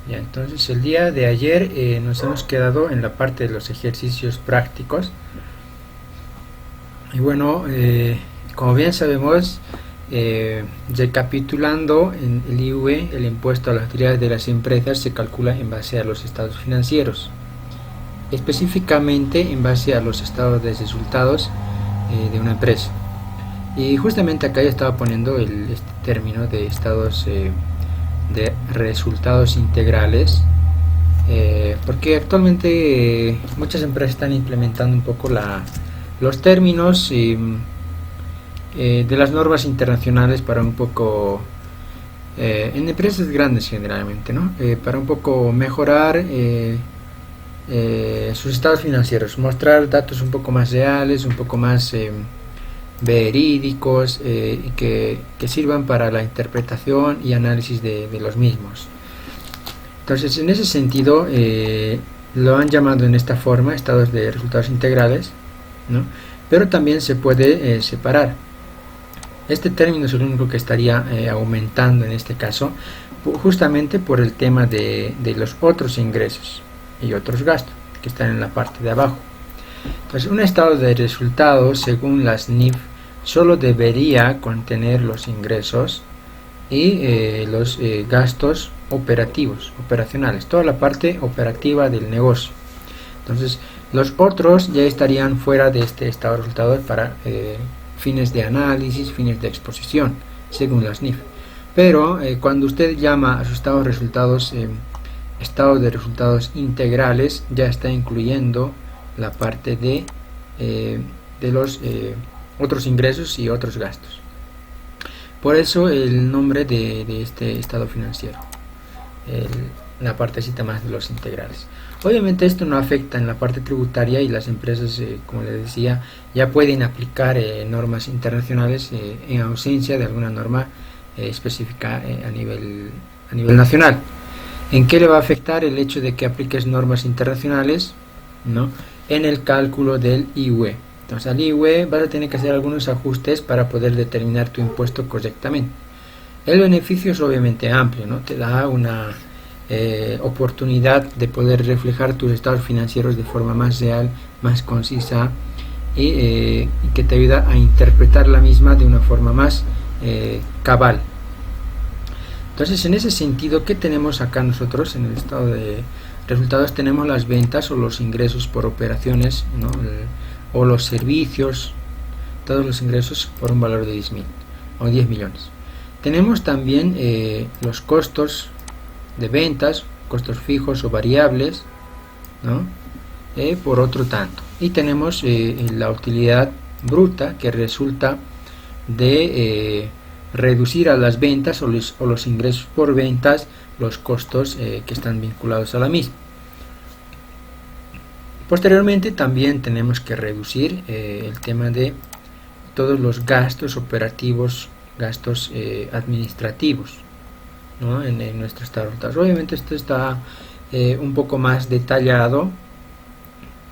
Ya, entonces el día de ayer nos hemos quedado en la parte de los ejercicios prácticos. Y bueno, como bien sabemos, recapitulando, en el IVA, el impuesto a las utilidades de las empresas se calcula en base a los estados financieros, específicamente en base a los estados de resultados de una empresa. Y justamente acá yo estaba poniendo este término de estados de resultados integrales, porque actualmente muchas empresas están implementando un poco los términos de las normas internacionales para un poco, en empresas grandes generalmente, ¿no? Para un poco mejorar sus estados financieros, mostrar datos un poco más reales, un poco más verídicos, que sirvan para la interpretación y análisis de los mismos. Entonces, en ese sentido, lo han llamado en esta forma estados de resultados integrales, ¿no? Pero también se puede separar. Este término es el único que estaría aumentando en este caso, justamente por el tema de los otros ingresos y otros gastos que están en la parte de abajo. Entonces, un estado de resultados, según las NIF, solo debería contener los ingresos y los gastos operacionales, toda la parte operativa del negocio. Entonces, los otros ya estarían fuera de este estado de resultados para fines de análisis, fines de exposición, según las NIF. Pero cuando usted llama a sus estados de resultados integrales, ya está incluyendo la parte de los otros ingresos y otros gastos. Por eso el nombre de este estado financiero, la partecita más de los integrales. Obviamente esto no afecta en la parte tributaria y las empresas, como les decía, ya pueden aplicar normas internacionales en ausencia de alguna norma específica a nivel nacional. ¿En qué le va a afectar el hecho de que apliques normas internacionales? ¿No? En el cálculo del IVA. Entonces al IVA vas a tener que hacer algunos ajustes para poder determinar tu impuesto correctamente. El beneficio es obviamente amplio, ¿no? Te da una oportunidad de poder reflejar tus estados financieros de forma más real, más concisa y que te ayuda a interpretar la misma de una forma más cabal. Entonces, en ese sentido, ¿qué tenemos acá nosotros en el estado de resultados? Tenemos las ventas o los ingresos por operaciones, ¿no? O los servicios, todos los ingresos por un valor de 10.000 o 10 millones. Tenemos también los costos de ventas, costos fijos o variables, ¿no? Por otro tanto. Y tenemos la utilidad bruta, que resulta de reducir a las ventas o los ingresos por ventas los costos que están vinculados a la misma. Posteriormente también tenemos que reducir el tema de todos los gastos operativos, gastos administrativos, ¿no? en nuestro estado de resultados. Obviamente esto está un poco más detallado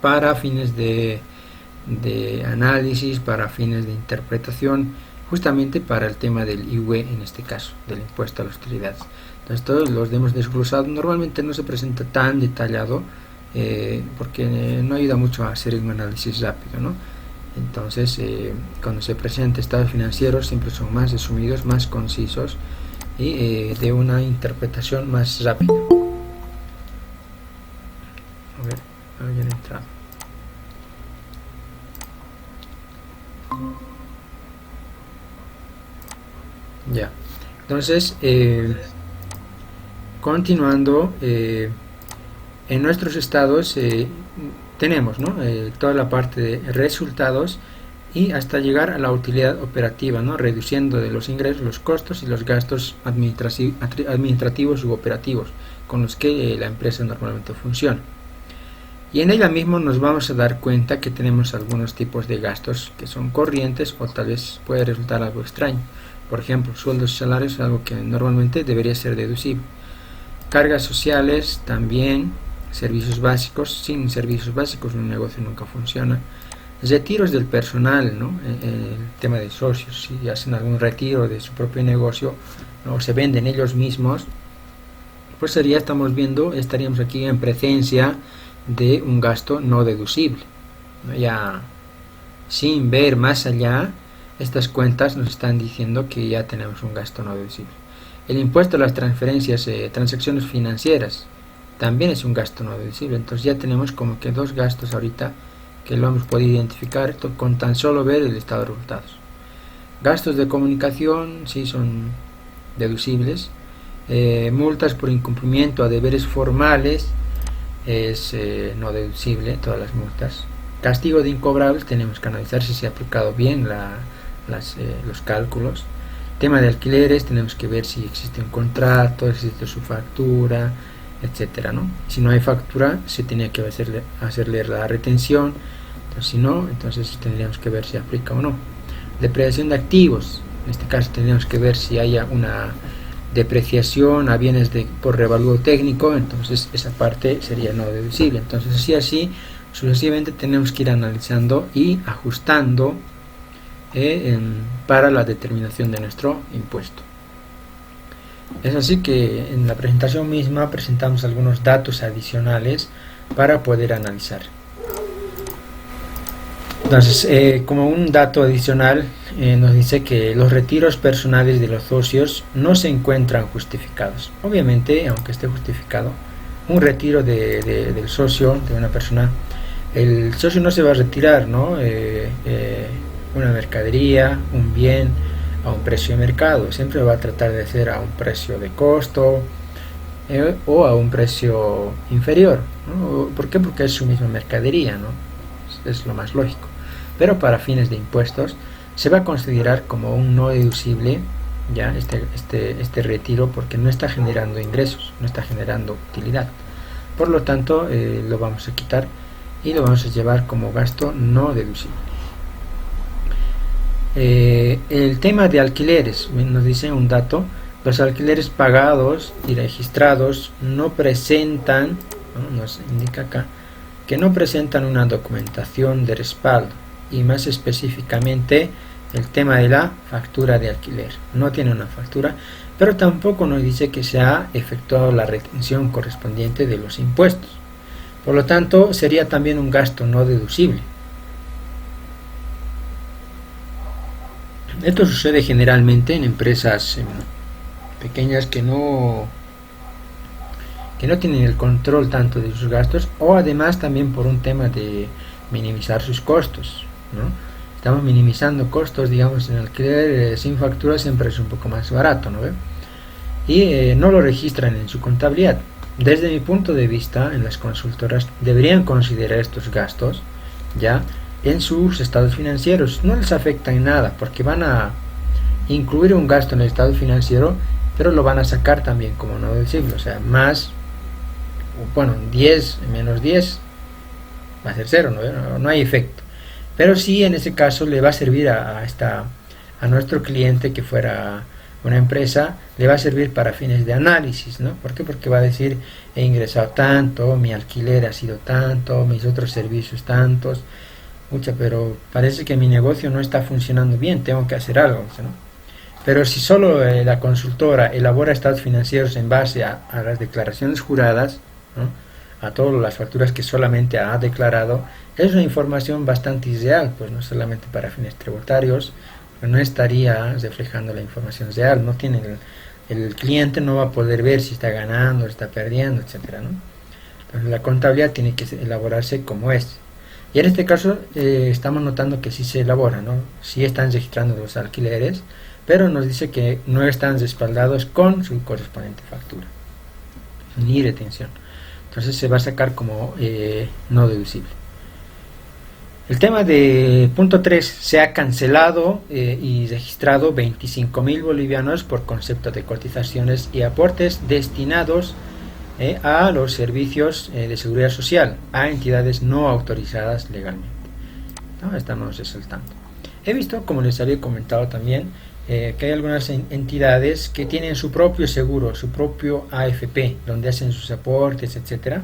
para fines de análisis, para fines de interpretación, justamente para el tema del IVA, en este caso, del impuesto a las utilidades. Entonces todos los hemos desglosado. Normalmente no se presenta tan detallado porque no ayuda mucho a hacer un análisis rápido, ¿no? Entonces cuando se presenta estados financieros siempre son más resumidos, más concisos y de una interpretación más rápida. A ver, alguien entra. Ya, entonces continuando, en nuestros estados tenemos, ¿no? Toda la parte de resultados y hasta llegar a la utilidad operativa, ¿no? Reduciendo de los ingresos los costos y los gastos administrativos u operativos con los que la empresa normalmente funciona. Y en ella mismo nos vamos a dar cuenta que tenemos algunos tipos de gastos que son corrientes o tal vez puede resultar algo extraño. Por ejemplo, sueldos y salarios es algo que normalmente debería ser deducible. Cargas sociales también, servicios básicos. Sin servicios básicos un negocio nunca funciona. Retiros del personal, ¿no? El tema de socios, si hacen algún retiro de su propio negocio, ¿no? Se venden ellos mismos, pues estaríamos aquí en presencia de un gasto no deducible, ¿no? Ya sin ver más allá, estas cuentas nos están diciendo que ya tenemos un gasto no deducible. El impuesto a las transacciones financieras, también es un gasto no deducible. Entonces ya tenemos como que dos gastos ahorita que lo hemos podido identificar con tan solo ver el estado de resultados. Gastos de comunicación sí son deducibles. Multas por incumplimiento a deberes formales es no deducible, todas las multas. Castigo de incobrables, tenemos que analizar si se ha aplicado bien los cálculos. Tema de alquileres, tenemos que ver si existe un contrato, si existe su factura, etcétera, ¿no? Si no hay factura, se tenía que hacerle la retención. Entonces, si no, entonces tendríamos que ver si aplica o no. Depreciación de activos, en este caso tendríamos que ver si haya una depreciación a bienes por revalúo técnico, entonces esa parte sería no deducible. Entonces así sucesivamente tenemos que ir analizando y ajustando para la determinación de nuestro impuesto. Es así que en la presentación misma presentamos algunos datos adicionales para poder analizar. Entonces, como un dato adicional, nos dice que los retiros personales de los socios no se encuentran justificados. Obviamente, aunque esté justificado, un retiro del socio, de una persona, el socio no se va a retirar, ¿no? Una mercadería, un bien, a un precio de mercado. Siempre va a tratar de hacer a un precio de costo o a un precio inferior, ¿no? ¿Por qué? Porque es su misma mercadería, ¿no? Es lo más lógico. Pero para fines de impuestos se va a considerar como un no deducible ya este retiro, porque no está generando ingresos, no está generando utilidad. Por lo tanto, lo vamos a quitar y lo vamos a llevar como gasto no deducible. El tema de alquileres, nos dice un dato: los alquileres pagados y registrados no presentan, ¿no? Nos indica acá que no presentan una documentación de respaldo, y más específicamente el tema de la factura de alquiler. No tiene una factura, pero tampoco nos dice que se ha efectuado la retención correspondiente de los impuestos. Por lo tanto, sería también un gasto no deducible. Esto sucede generalmente en empresas pequeñas que no tienen el control tanto de sus gastos, o además también por un tema de minimizar sus costos, ¿no? Estamos minimizando costos, digamos, en alquiler sin factura siempre es un poco más barato, ¿no? Y no lo registran en su contabilidad. Desde mi punto de vista, en las consultoras deberían considerar estos gastos ya en sus estados financieros. No les afecta en nada, porque van a incluir un gasto en el estado financiero, pero lo van a sacar también como no deducible. O sea, más, bueno, 10 menos 10 va a ser 0, no hay efecto. Pero sí, en ese caso le va a servir a nuestro cliente, que fuera una empresa, le va a servir para fines de análisis, ¿no? ¿Por qué? Porque va a decir: he ingresado tanto, mi alquiler ha sido tanto, mis otros servicios tantos, pero parece que mi negocio no está funcionando bien, tengo que hacer algo, ¿no? Pero si solo la consultora elabora estados financieros en base a las declaraciones juradas, ¿no? A todas las facturas que solamente ha declarado, es una información bastante irreal, pues no solamente para fines tributarios, no estaría reflejando la información real, no tiene el cliente no va a poder ver si está ganando, está perdiendo, etcétera, ¿no? Entonces la contabilidad tiene que elaborarse como es. Y en este caso estamos notando que sí se elabora, ¿no? Sí están registrando los alquileres, pero nos dice que no están respaldados con su correspondiente factura ni retención. Entonces se va a sacar como no deducible. El tema de punto 3: se ha cancelado y registrado 25.000 bolivianos por concepto de cotizaciones y aportes destinados a los servicios de seguridad social a entidades no autorizadas legalmente, ¿no? Estamos resaltando. He visto, como les había comentado también, que hay algunas entidades que tienen su propio seguro, su propio AFP, donde hacen sus aportes, etcétera.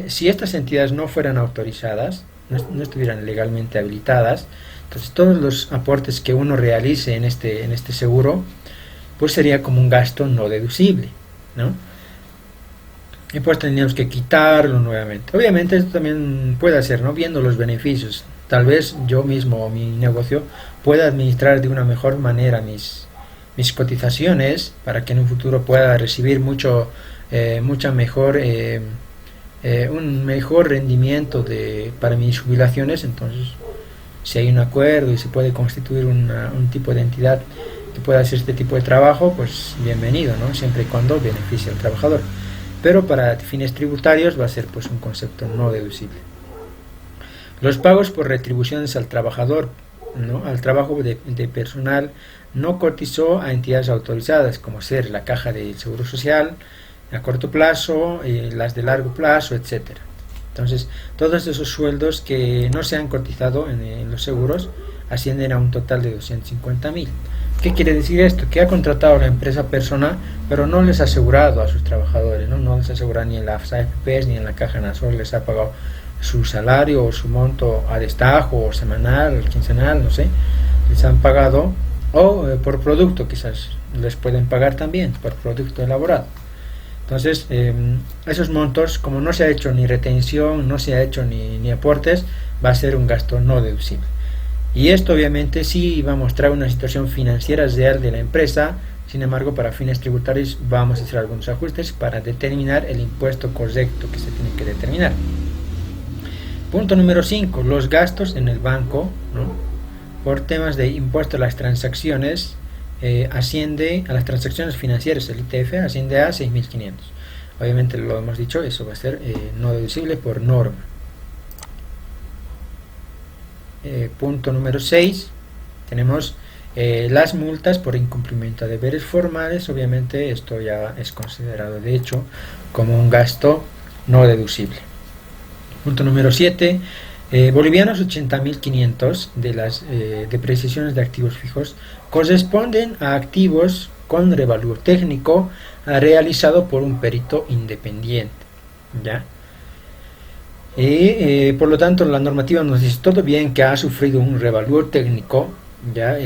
Si estas entidades no fueran autorizadas, no estuvieran legalmente habilitadas, entonces todos los aportes que uno realice en este seguro, pues sería como un gasto no deducible, ¿no? y pues tendríamos que quitarlo nuevamente. Obviamente esto también puede hacer, ¿no? Viendo los beneficios. Tal vez yo mismo o mi negocio pueda administrar de una mejor manera mis cotizaciones para que en un futuro pueda recibir mucha mejor, un mejor rendimiento para mis jubilaciones. Entonces, si hay un acuerdo y se puede constituir un tipo de entidad que pueda hacer este tipo de trabajo, pues bienvenido, ¿no? Siempre y cuando beneficie al trabajador. Pero para fines tributarios va a ser pues un concepto no deducible. Los pagos por retribuciones al trabajador, ¿no? Al trabajo de personal no cotizó a entidades autorizadas, como ser la Caja del Seguro Social a corto plazo, las de largo plazo, etcétera. Entonces, todos esos sueldos que no se han cotizado en los seguros ascienden a un total de 250.000. ¿Qué quiere decir esto? Que ha contratado a la empresa persona, pero no les ha asegurado a sus trabajadores, no les ha asegurado ni en las AFPs ni en la Caja Nacional, les ha pagado su salario o su monto a destajo, o semanal, o quincenal, no sé, les han pagado, o por producto quizás les pueden pagar también, por producto elaborado. Entonces, esos montos, como no se ha hecho ni retención, no se ha hecho ni aportes, va a ser un gasto no deducible. Y esto obviamente sí va a mostrar una situación financiera real de la empresa. Sin embargo, para fines tributarios vamos a hacer algunos ajustes para determinar el impuesto correcto que se tiene que determinar. Punto número 5. Los gastos en el banco, ¿no? Por temas de impuesto a las transacciones, asciende a las transacciones financieras, el ITF asciende a 6.500. Obviamente lo hemos dicho, eso va a ser no deducible por norma. Punto número 6, tenemos las multas por incumplimiento de deberes formales. Obviamente esto ya es considerado de hecho como un gasto no deducible. Punto número 7, bolivianos 80.500 de las depreciaciones de activos fijos corresponden a activos con revalúo técnico realizado por un perito independiente, ¿ya? Y por lo tanto la normativa nos dice todo bien que ha sufrido un revalúo técnico, ya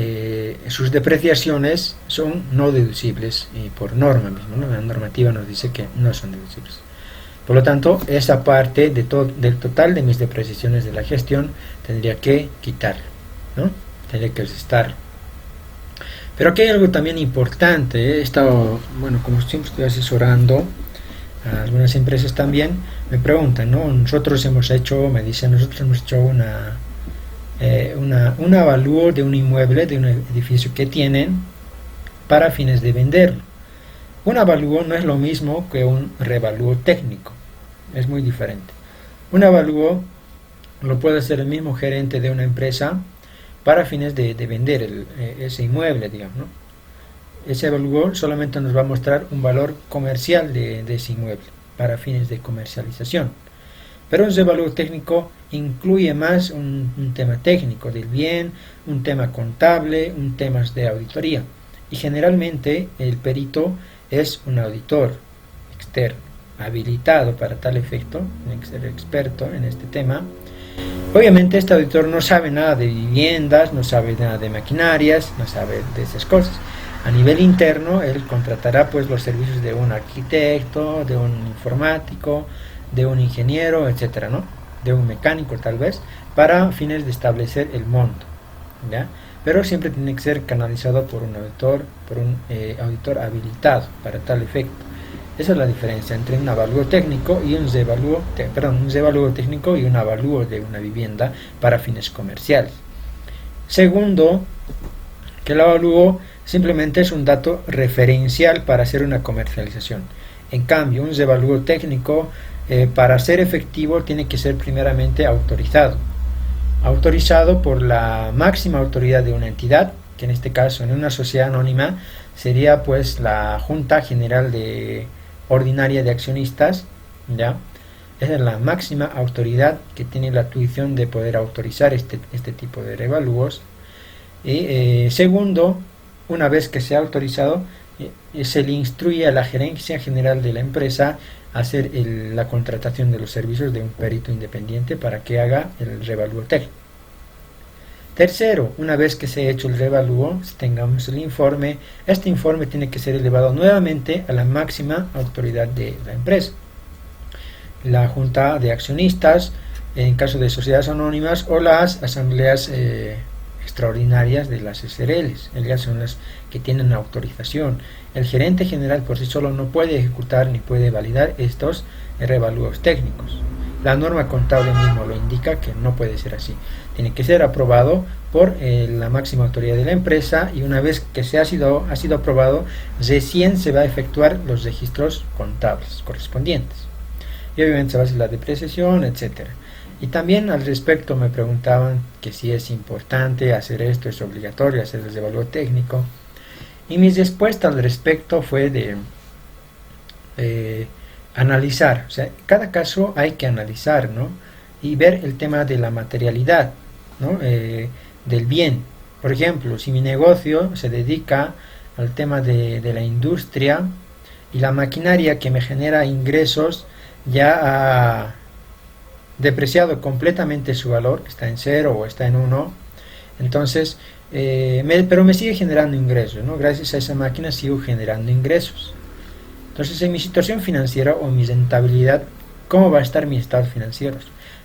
sus depreciaciones son no deducibles por norma mismo, ¿no? La normativa nos dice que no son deducibles. Por lo tanto, esa parte del total de mis depreciaciones de la gestión tendría que quitarlo, ¿no? Tendría que restarlo. Pero aquí hay algo también importante. He estado, bueno, como siempre estoy asesorando a algunas empresas también, me preguntan, ¿no? Nosotros hemos hecho un avalúo de un inmueble, de un edificio que tienen para fines de venderlo. Un avalúo no es lo mismo que un revalúo técnico, es muy diferente. Un avalúo lo puede hacer el mismo gerente de una empresa para fines de vender ese inmueble, digamos, ¿no? Ese avalúo solamente nos va a mostrar un valor comercial de ese inmueble para fines de comercialización. Pero un revalúo técnico incluye más un tema técnico del bien, un tema contable, un tema de auditoría. Y generalmente el perito es un auditor externo, habilitado para tal efecto, tiene que ser experto en este tema. Obviamente este auditor no sabe nada de viviendas, no sabe nada de maquinarias, no sabe de esas cosas. A nivel interno, él contratará pues los servicios de un arquitecto, de un informático, de un ingeniero, etcétera, ¿no? De un mecánico tal vez, para fines de establecer el monto, ¿ya? Pero siempre tiene que ser canalizado por un auditor habilitado para tal efecto. Esa es la diferencia entre un avalúo técnico y un revalúo técnico y un avalúo de una vivienda para fines comerciales. Segundo, que el avalúo simplemente es un dato referencial para hacer una comercialización. En cambio, un revalúo técnico, para ser efectivo, tiene que ser primeramente autorizado por la máxima autoridad de una entidad, que en este caso en una sociedad anónima sería pues la Junta General Ordinaria de Accionistas, ¿ya? Esa es la máxima autoridad que tiene la atribución de poder autorizar este tipo de revalúos. Y segundo, una vez que sea autorizado, se le instruye a la gerencia general de la empresa a hacer la contratación de los servicios de un perito independiente para que haga el revalúo técnico. Tercero, una vez que se ha hecho el revalúo, tengamos el informe, este informe tiene que ser elevado nuevamente a la máxima autoridad de la empresa, la junta de accionistas en caso de sociedades anónimas o las asambleas extraordinarias de las SRLs. Ellas son las que tienen autorización. El gerente general por sí solo no puede ejecutar ni puede validar estos revalúos técnicos. La norma contable mismo lo indica que no puede ser así. Tiene que ser aprobado por la máxima autoridad de la empresa, y una vez que ha sido aprobado, recién se va a efectuar los registros contables correspondientes. Y obviamente se va a hacer la depreciación, etcétera. Y también al respecto me preguntaban que si es importante hacer esto, es obligatorio hacer el revalúo técnico. Y mi respuesta al respecto fue de analizar, o sea, cada caso hay que analizar, ¿no? Y ver el tema de la materialidad, ¿no? Del bien. Por ejemplo, si mi negocio se dedica al tema de la industria y la maquinaria que me genera ingresos ya ha depreciado completamente su valor, está en 0 o está en 1, entonces, pero me sigue generando ingresos, ¿no? Gracias a esa máquina sigo generando ingresos. Entonces, en mi situación financiera o mi rentabilidad, ¿cómo va a estar mi estado financiero?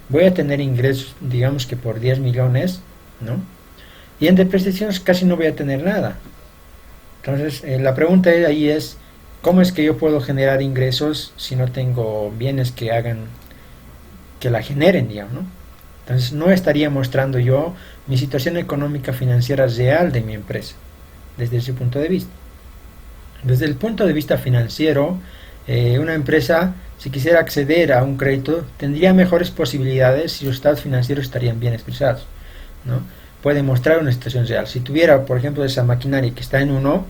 Voy a tener ingresos, digamos que por 10 millones, ¿no? Y en depreciaciones casi no voy a tener nada. Entonces, la pregunta ahí es, ¿cómo es que yo puedo generar ingresos si no tengo bienes que la generen, digamos, ¿no? Entonces, no estaría mostrando yo mi situación económica financiera real de mi empresa, desde ese punto de vista. Desde el punto de vista financiero, una empresa, si quisiera acceder a un crédito, tendría mejores posibilidades si los estados financieros estarían bien expresados, ¿no? Puede mostrar una situación real. Si tuviera, por ejemplo, esa maquinaria que está en 1,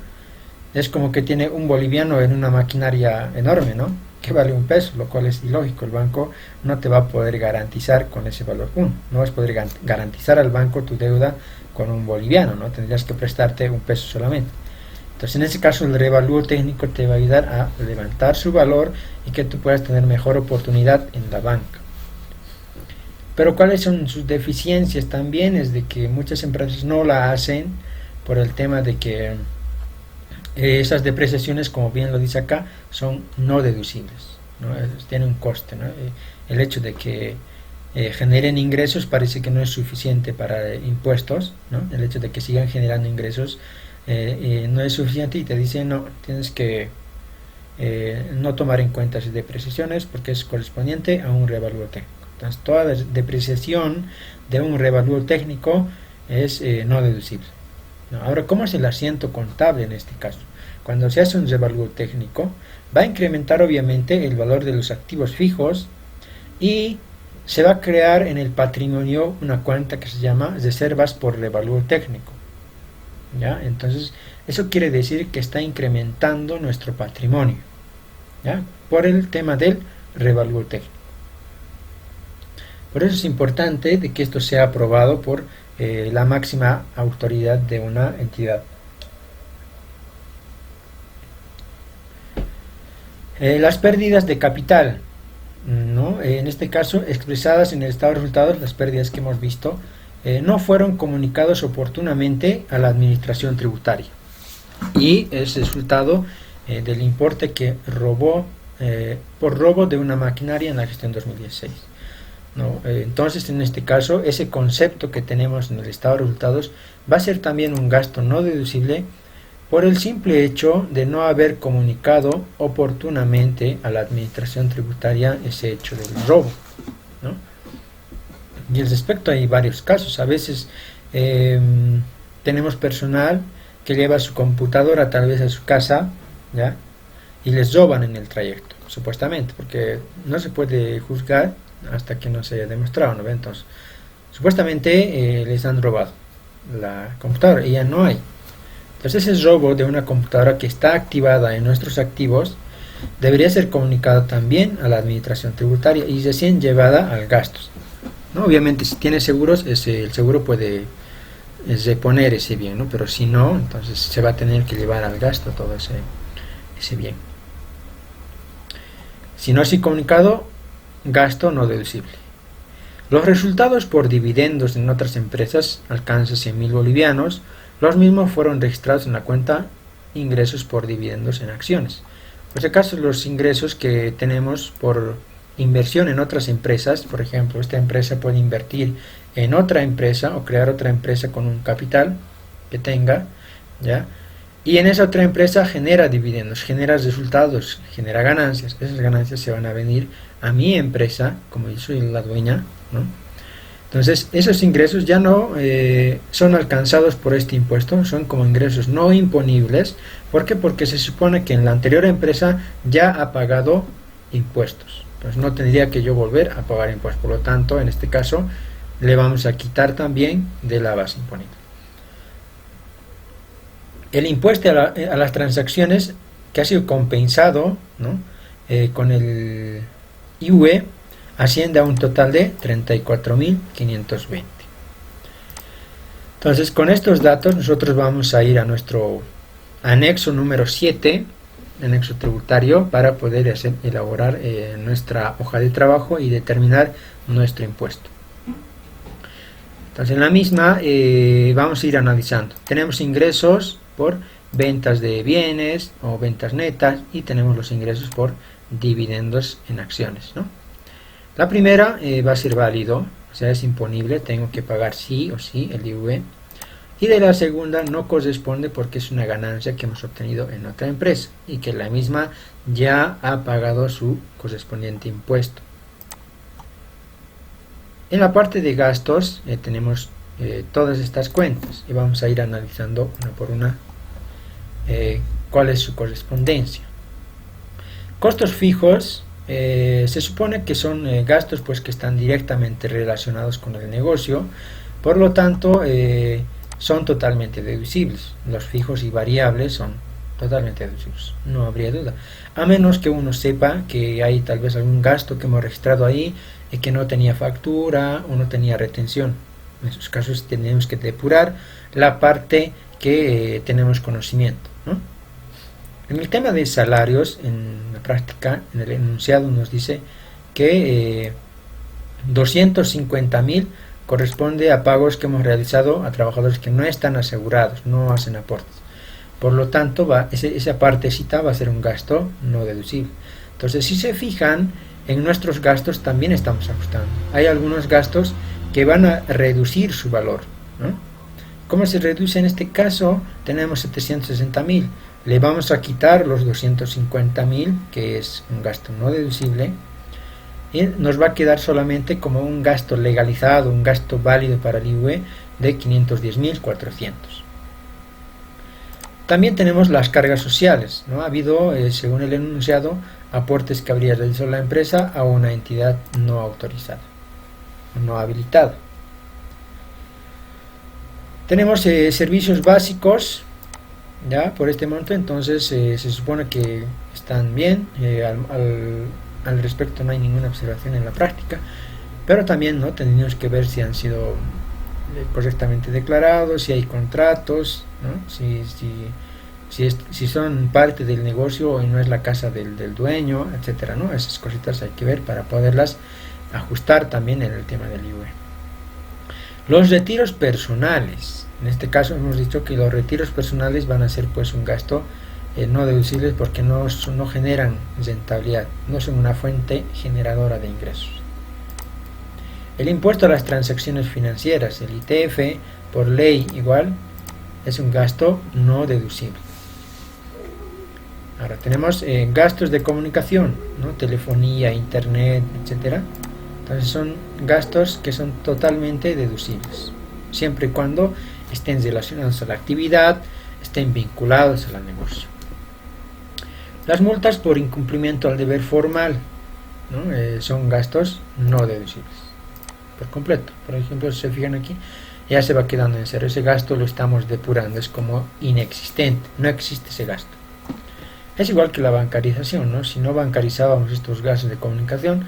es como que tiene un boliviano en una maquinaria enorme, ¿no? Que vale un peso, lo cual es ilógico. El banco no te va a poder garantizar con ese valor 1. No vas a poder garantizar al banco tu deuda con un boliviano, ¿no? Tendrías que prestarte un peso solamente. Entonces, en ese caso, el revalúo técnico te va a ayudar a levantar su valor y que tú puedas tener mejor oportunidad en la banca. Pero ¿cuáles son sus deficiencias? También es de que muchas empresas no la hacen por el tema de que esas depreciaciones, como bien lo dice acá, son no deducibles, ¿no? Tienen un coste, ¿no? El hecho de que generen ingresos parece que no es suficiente para impuestos, ¿no? El hecho de que sigan generando ingresos no es suficiente, y te dicen no, tienes que no tomar en cuenta esas depreciaciones porque es correspondiente a un revalúo técnico. Entonces, toda depreciación de un revalúo técnico es no deducible, ¿no? Ahora, ¿cómo es el asiento contable en este caso? Cuando se hace un revalúo técnico, va a incrementar obviamente el valor de los activos fijos y se va a crear en el patrimonio una cuenta que se llama reservas por revalúo técnico, ¿ya? Entonces, eso quiere decir que está incrementando nuestro patrimonio, ¿ya? Por el tema del revalúo técnico. Por eso es importante de que esto sea aprobado por la máxima autoridad de una entidad. Las pérdidas de capital, ¿no? En este caso, expresadas en el estado de resultados, las pérdidas que hemos visto no fueron comunicados oportunamente a la administración tributaria, y es resultado del importe que robó por robo de una maquinaria en la gestión 2016, ¿no? Entonces, en este caso, ese concepto que tenemos en el estado de resultados va a ser también un gasto no deducible por el simple hecho de no haber comunicado oportunamente a la administración tributaria ese hecho del robo, ¿no? Y al respecto hay varios casos. A veces tenemos personal que lleva su computadora tal vez a su casa, ¿ya? Y les roban en el trayecto, supuestamente, porque no se puede juzgar hasta que no se haya demostrado, ¿no? Entonces, supuestamente les han robado la computadora y ya no hay. Entonces, ese robo de una computadora que está activada en nuestros activos debería ser comunicado también a la administración tributaria y recién llevada al gastos, ¿no? Obviamente, si tiene seguros, el seguro puede reponer ese bien, ¿no? Pero si no, entonces se va a tener que llevar al gasto todo ese bien. Si no es comunicado, gasto no deducible. Los resultados por dividendos en otras empresas alcanzan 100.000 bolivianos. Los mismos fueron registrados en la cuenta ingresos por dividendos en acciones. Por si acaso, los ingresos que tenemos por inversión en otras empresas. Por ejemplo, esta empresa puede invertir en otra empresa o crear otra empresa con un capital que tenga, ¿ya? Y en esa otra empresa genera dividendos, genera resultados, genera ganancias. Esas ganancias se van a venir a mi empresa, como yo soy la dueña, ¿no? Entonces, esos ingresos ya no son alcanzados por este impuesto, son como ingresos no imponibles. ¿Por qué? Porque se supone que en la anterior empresa ya ha pagado impuestos. Entonces, no tendría que yo volver a pagar impuestos. Por lo tanto, en este caso, le vamos a quitar también de la base imponible. El impuesto a las transacciones que ha sido compensado, ¿no? Con el IVA asciende a un total de 34.520. Entonces, con estos datos nosotros vamos a ir a nuestro anexo número 7, anexo tributario, para poder elaborar nuestra hoja de trabajo y determinar nuestro impuesto. Entonces, en la misma vamos a ir analizando. Tenemos ingresos por ventas de bienes o ventas netas y tenemos los ingresos por dividendos en acciones, ¿no? La primera va a ser válido, o sea, es imponible, tengo que pagar sí o sí el IVA. Y de la segunda no corresponde porque es una ganancia que hemos obtenido en otra empresa y que la misma ya ha pagado su correspondiente impuesto. En la parte de gastos tenemos todas estas cuentas y vamos a ir analizando una por una cuál es su correspondencia. Costos fijos se supone que son gastos pues que están directamente relacionados con el negocio, por lo tanto son totalmente deducibles. Los fijos y variables son totalmente deducibles, no habría duda, a menos que uno sepa que hay tal vez algún gasto que hemos registrado ahí y que no tenía factura o no tenía retención. En esos casos tenemos que depurar la parte que tenemos conocimiento, ¿no? En el tema de salarios, en la práctica, en el enunciado nos dice que 250.000 corresponde a pagos que hemos realizado a trabajadores que no están asegurados, no hacen aportes. Por lo tanto, esa partecita va a ser un gasto no deducible. Entonces, si se fijan, en nuestros gastos también estamos ajustando. Hay algunos gastos que van a reducir su valor, ¿no? ¿Cómo se reduce en este caso? Tenemos 760.000. Le vamos a quitar los 250.000, que es un gasto no deducible, y nos va a quedar solamente como un gasto legalizado, un gasto válido para el IVA de 510.400. También tenemos las cargas sociales, ¿no? Ha habido, según el enunciado, aportes que habría realizado la empresa a una entidad no autorizada, no habilitada. Tenemos servicios básicos, ya por este monto, entonces se supone que están bien, al respecto no hay ninguna observación en la práctica, pero también no tenemos que ver si han sido correctamente declarados, si hay contratos, ¿no? si son parte del negocio y no es la casa del dueño, etcétera, ¿no? Esas cositas hay que ver para poderlas ajustar también en el tema del IVA. Los retiros personales, en este caso hemos dicho que los retiros personales van a ser pues un gasto no deducibles porque no generan rentabilidad, no son una fuente generadora de ingresos. El impuesto a las transacciones financieras, el ITF, por ley igual, es un gasto no deducible. Ahora tenemos gastos de comunicación, ¿no? Telefonía, internet, etcétera. Entonces son gastos que son totalmente deducibles, siempre y cuando estén relacionados a la actividad, estén vinculados al negocio. Las multas por incumplimiento al deber formal, ¿no? Son gastos no deducibles por completo. Por ejemplo, si se fijan aquí, ya se va quedando en cero. Ese gasto lo estamos depurando, es como inexistente, no existe ese gasto. Es igual que la bancarización, ¿no? Si no bancarizábamos estos gastos de comunicación,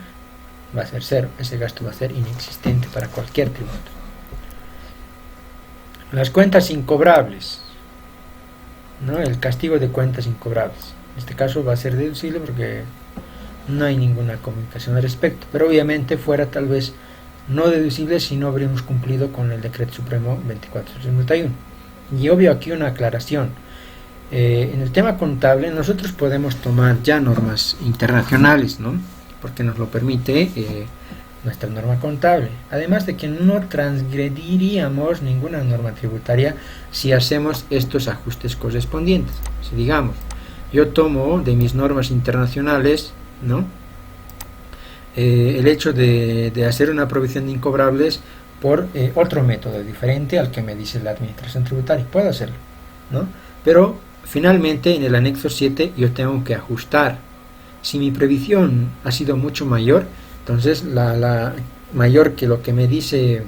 va a ser cero, ese gasto va a ser inexistente para cualquier tributo. Las cuentas incobrables, ¿no? El castigo de cuentas incobrables. En este caso va a ser deducible porque no hay ninguna comunicación al respecto, pero obviamente fuera tal vez no deducible si no habríamos cumplido con el Decreto Supremo 2451. Y obvio aquí una aclaración. En el tema contable nosotros podemos tomar ya normas internacionales, ¿no? porque nos lo permite nuestra norma contable. Además de que no transgrediríamos ninguna norma tributaria si hacemos estos ajustes correspondientes. Si digamos, yo tomo de mis normas internacionales, ¿no?, el hecho de hacer una provisión de incobrables por otro método diferente al que me dice la administración tributaria. Puedo hacerlo, ¿no? Pero finalmente en el anexo 7 yo tengo que ajustar. Si mi previsión ha sido mucho mayor, entonces la mayor que lo que me dice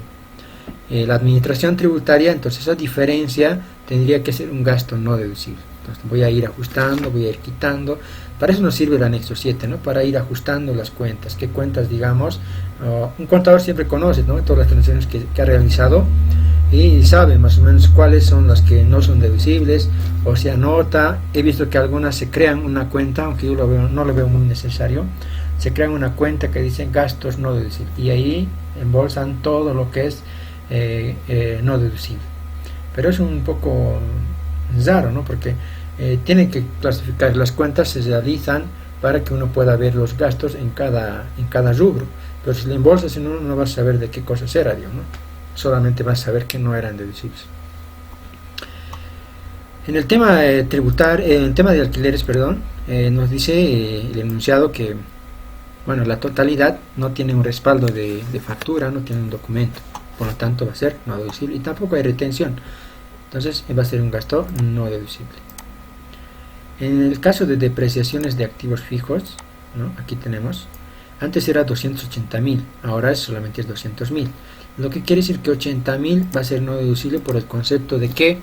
la administración tributaria, entonces esa diferencia tendría que ser un gasto no deducible. Entonces voy a ir ajustando, voy a ir quitando. Para eso nos sirve el anexo 7, ¿no?, para ir ajustando las cuentas. ¿Qué cuentas, digamos? Un contador siempre conoce, ¿no?, todas las transacciones que ha realizado y sabe más o menos cuáles son las que no son deducibles, o se anota. He visto que algunas se crean una cuenta, aunque yo no lo veo muy necesario. Se crean una cuenta que dice gastos no deducibles y ahí embolsan todo lo que es no deducible. Pero es un poco raro, ¿no?, porque tienen que clasificar. Las cuentas se realizan para que uno pueda ver los gastos en cada rubro, pero si le embolsas en uno no vas a saber de qué cosas era, ¿no? Solamente vas a saber que no eran deducibles. En el tema en el tema de alquileres, perdón, nos dice el enunciado que, bueno, la totalidad no tiene un respaldo de factura, no tiene un documento, por lo tanto va a ser no deducible y tampoco hay retención, entonces va a ser un gasto no deducible. En el caso de depreciaciones de activos fijos, ¿no?, aquí tenemos, antes era 280.000, ahora solamente es 200.000, lo que quiere decir que 80.000 va a ser no deducible por el concepto de que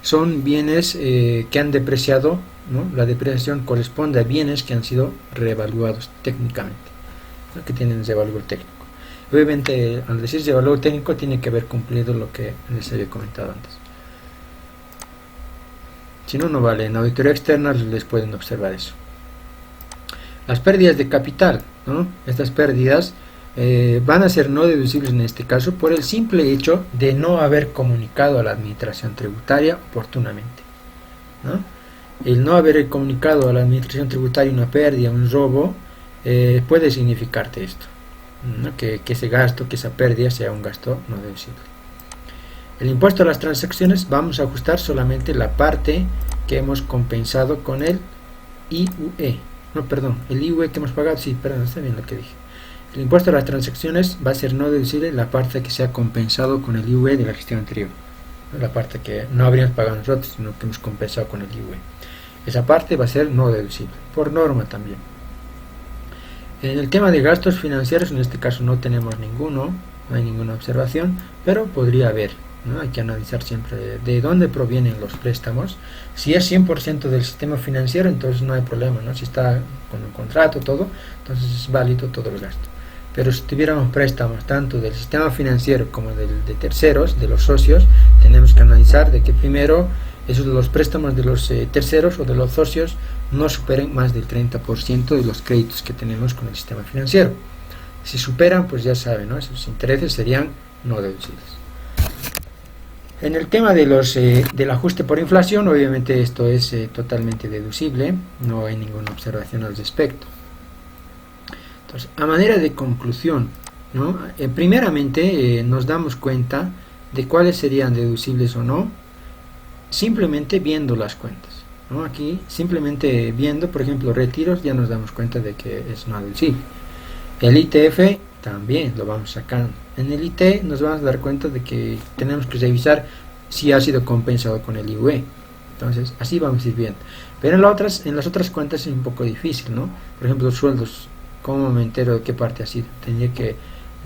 son bienes que han depreciado, ¿no? La depreciación corresponde a bienes que han sido reevaluados técnicamente, ¿no?, que tienen revalúo técnico. Obviamente, al decir revalúo técnico, tiene que haber cumplido lo que les había comentado antes. Si no, no vale. En auditoría externa les pueden observar eso. Las pérdidas de capital, ¿no? Estas pérdidas van a ser no deducibles en este caso por el simple hecho de no haber comunicado a la administración tributaria oportunamente, ¿no? El no haber comunicado a la administración tributaria una pérdida, un robo, puede significarte esto, ¿no?, que ese gasto, que esa pérdida sea un gasto no deducible. El impuesto a las transacciones vamos a ajustar solamente la parte que hemos compensado con el IUE. No, perdón, el IUE que hemos pagado, sí, perdón, está bien lo que dije. El impuesto a las transacciones va a ser no deducible la parte que se ha compensado con el IUE de la gestión anterior, ¿no?, la parte que no habríamos pagado nosotros, sino que hemos compensado con el IUE. Esa parte va a ser no deducible, por norma también. En el tema de gastos financieros, en este caso no tenemos ninguno, no hay ninguna observación, pero podría haber, ¿no? Hay que analizar siempre de dónde provienen los préstamos. Si es 100% del sistema financiero, entonces no hay problema, ¿no? Si está con un contrato, todo, entonces es válido todo el gasto. Pero si tuviéramos préstamos tanto del sistema financiero como de terceros, de los socios, tenemos que analizar de que primero esos los préstamos de los terceros o de los socios no superen más del 30% de los créditos que tenemos con el sistema financiero. Si superan, pues ya saben, ¿no?, esos intereses serían no deducibles. En el tema de del ajuste por inflación, obviamente esto es totalmente deducible, no hay ninguna observación al respecto. Entonces, a manera de conclusión, ¿no?, primeramente nos damos cuenta de cuáles serían deducibles o no, simplemente viendo las cuentas, ¿no? Aquí, simplemente viendo, por ejemplo, retiros, ya nos damos cuenta de que es no deducible. El ITF también lo vamos sacando. En el IT nos vamos a dar cuenta de que tenemos que revisar si ha sido compensado con el IUE. Entonces, así vamos a ir viendo. Pero en las otras cuentas es un poco difícil, ¿no? Por ejemplo, los sueldos, ¿cómo me entero de qué parte ha sido? Tendría que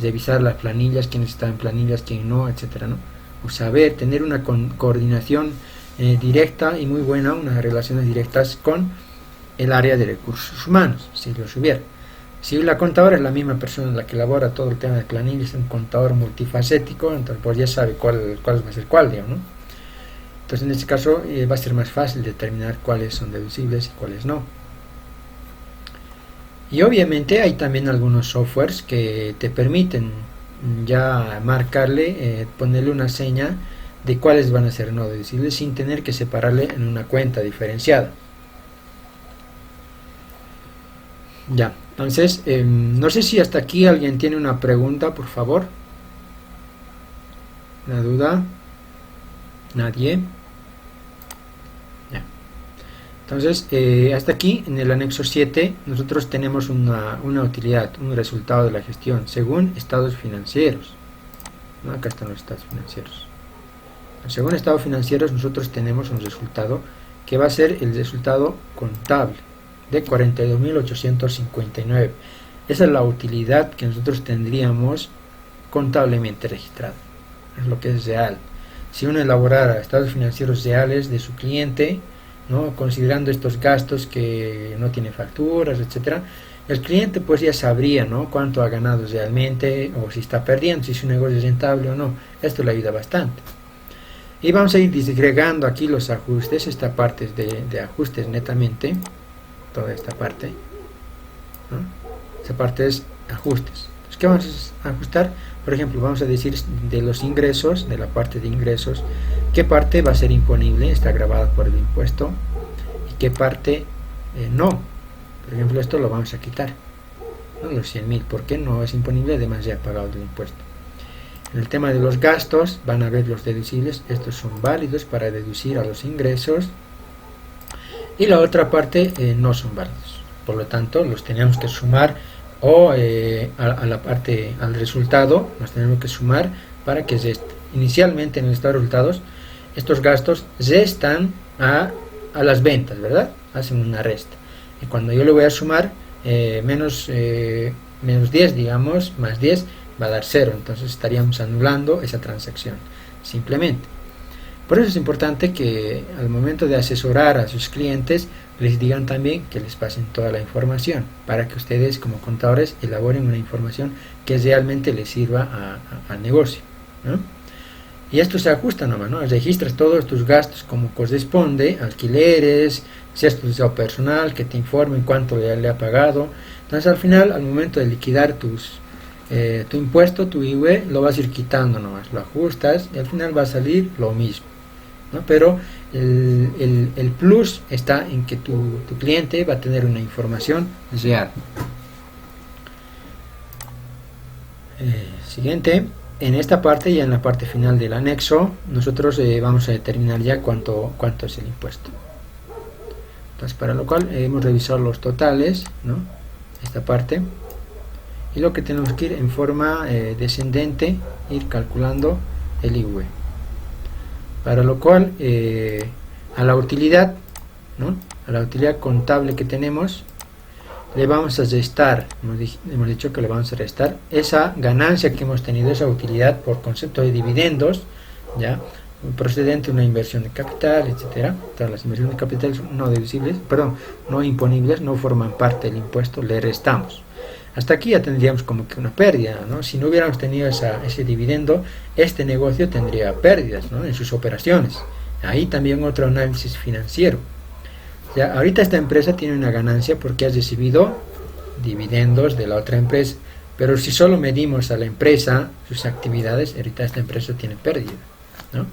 revisar las planillas, quién está en planillas, quién no, etcétera, ¿no? O saber, tener una coordinación directa y muy buena, unas relaciones directas con el área de recursos humanos, si los hubiera. Si la contadora es la misma persona la que elabora todo el tema de planillas, es un contador multifacético, entonces pues ya sabe cuál va a ser cuál, digamos, ¿no? Entonces en este caso va a ser más fácil determinar cuáles son deducibles y cuáles no. Y obviamente hay también algunos softwares que te permiten ya marcarle, ponerle una seña de cuáles van a ser no deducibles sin tener que separarle en una cuenta diferenciada. Ya, Entonces, no sé si hasta aquí alguien tiene una pregunta, por favor. ¿Una duda? ¿Nadie? Ya. Entonces, hasta aquí, en el anexo 7, nosotros tenemos una utilidad, un resultado de la gestión, según estados financieros. ¿No? Acá están los estados financieros. Según estados financieros, nosotros tenemos un resultado que va a ser el resultado contable de 42.859. Esa es la utilidad que nosotros tendríamos contablemente registrada. Es lo que es real. Si uno elaborara estados financieros reales de su cliente, ¿no? Considerando estos gastos que no tiene facturas, etcétera, el cliente pues ya sabría, ¿no? Cuánto ha ganado realmente, o si está perdiendo, si su negocio es rentable o no. Esto le ayuda bastante. Y vamos a ir disgregando aquí los ajustes. Esta parte es de ajustes netamente, toda esta parte, ¿no? Esta parte es ajustes. Entonces, ¿qué vamos a ajustar? Por ejemplo, vamos a decir de los ingresos, de la parte de ingresos, qué parte va a ser imponible, está grabada por el impuesto, y qué parte no. Por ejemplo, esto lo vamos a quitar, ¿no? Los 100.000, porque no es imponible, además ya ha pagado el impuesto. En el tema de los gastos, van a ver los deducibles, estos son válidos para deducir a los ingresos, y la otra parte no son válidos, por lo tanto los tenemos que sumar, o a la parte, al resultado, nos tenemos que sumar para que inicialmente en el estado de resultados, estos gastos restan a las ventas, ¿verdad? Hacen una resta, y cuando yo le voy a sumar menos 10, digamos, más 10, va a dar 0, entonces estaríamos anulando esa transacción, simplemente. Por eso es importante que al momento de asesorar a sus clientes les digan también que les pasen toda la información, para que ustedes como contadores elaboren una información que realmente les sirva al negocio, ¿no? Y esto se ajusta nomás, ¿no? Registras todos tus gastos como corresponde, alquileres, cestos de personal, que te informen cuánto le ha pagado. Entonces al final, al momento de liquidar tu impuesto, tu IVA, lo vas a ir quitando nomás, lo ajustas y al final va a salir lo mismo, ¿no? Pero el plus está en que tu cliente va a tener una información real. Siguiente, en esta parte, ya en la parte final del anexo, nosotros vamos a determinar ya cuánto es el impuesto. Entonces, para lo cual hemos revisado los totales, ¿no? Esta parte. Y lo que tenemos que ir en forma descendente, ir calculando el IVA. Para lo cual, a la utilidad, ¿no? A la utilidad contable que tenemos, le vamos a restar, hemos dicho que le vamos a restar esa ganancia que hemos tenido, esa utilidad por concepto de dividendos, ya, procedente de una inversión de capital, etcétera. Todas las inversiones de capital son no deducibles, perdón, no imponibles, no forman parte del impuesto, le restamos. Hasta aquí ya tendríamos como que una pérdida, ¿no? Si no hubiéramos tenido ese dividendo, este negocio tendría pérdidas, ¿no? En sus operaciones. Ahí también otro análisis financiero. Ya, ahorita esta empresa tiene una ganancia porque ha recibido dividendos de la otra empresa, pero si solo medimos a la empresa, sus actividades, ahorita esta empresa tiene pérdida, ¿no?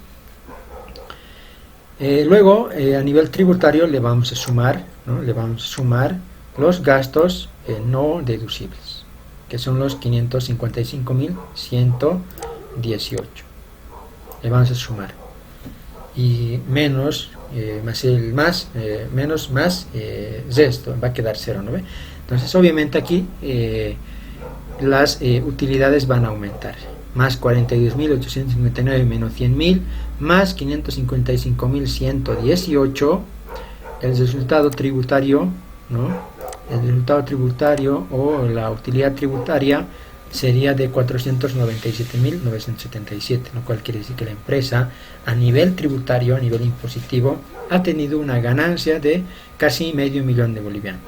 Luego, a nivel tributario le vamos a sumar, ¿no? Le vamos a sumar los gastos no deducibles, que son los 555.118. Le vamos a sumar. Y menos, menos más resto, va a quedar 0, ¿no ve? Entonces, obviamente aquí las utilidades van a aumentar. Más 42.859 menos 100.000, más 555.118, el resultado tributario, ¿no? El resultado tributario o la utilidad tributaria sería de 497.977, lo cual quiere decir que la empresa a nivel tributario, a nivel impositivo, ha tenido una ganancia de casi medio millón de bolivianos.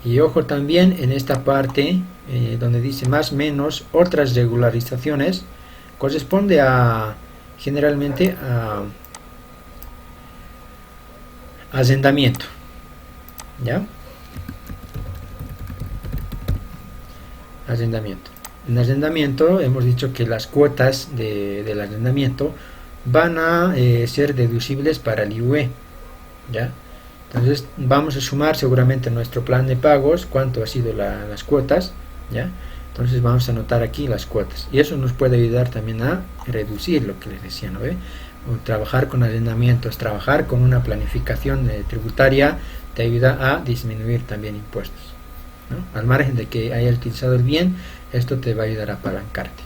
Y ojo también en esta parte donde dice más menos otras regularizaciones, corresponde generalmente a arrendamiento, ¿ya? Arrendamiento. En arrendamiento hemos dicho que las cuotas del arrendamiento van a ser deducibles para el IVA, ¿ya? Entonces vamos a sumar seguramente nuestro plan de pagos, cuánto ha sido las cuotas, ¿ya? Entonces vamos a anotar aquí las cuotas, y eso nos puede ayudar también a reducir lo que les decía, ¿no? O trabajar con arrendamientos, trabajar con una planificación tributaria te ayuda a disminuir también impuestos, ¿no? Al margen de que hayas utilizado el bien, esto te va a ayudar a apalancarte.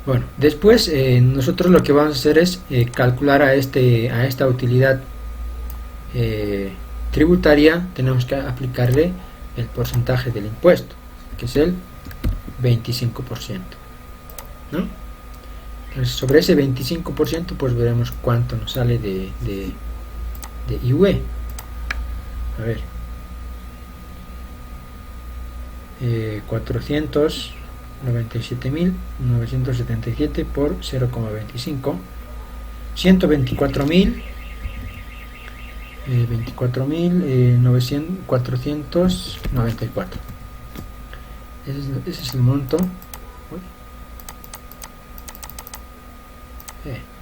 Bueno, después nosotros lo que vamos a hacer es calcular a esta utilidad tributaria, tenemos que aplicarle el porcentaje del impuesto, que es el 25%, ¿no? Entonces, sobre ese 25%, pues veremos cuánto nos sale de IVE. A ver, 497.977 por 0,25, 124.000, 24.494. Ese es el monto.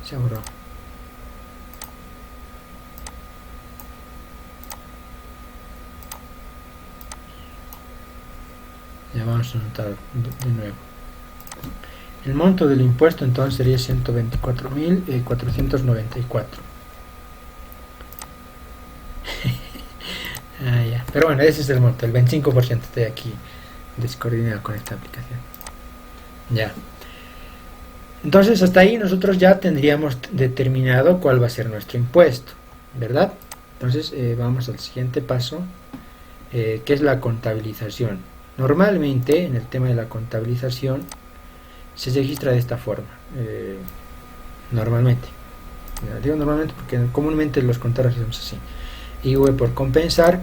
Se ahorró. Ya vamos a anotar de nuevo. El monto del impuesto entonces sería 124.494. Ya. Pero bueno, ese es el monto, el 25%. Estoy aquí descoordinado con esta aplicación. Ya. Entonces hasta ahí nosotros ya tendríamos determinado cuál va a ser nuestro impuesto, ¿verdad? Entonces vamos al siguiente paso, que es la contabilización. Normalmente en el tema de la contabilización se registra de esta forma, normalmente. Digo normalmente porque comúnmente los contadores hacemos así: IVE por compensar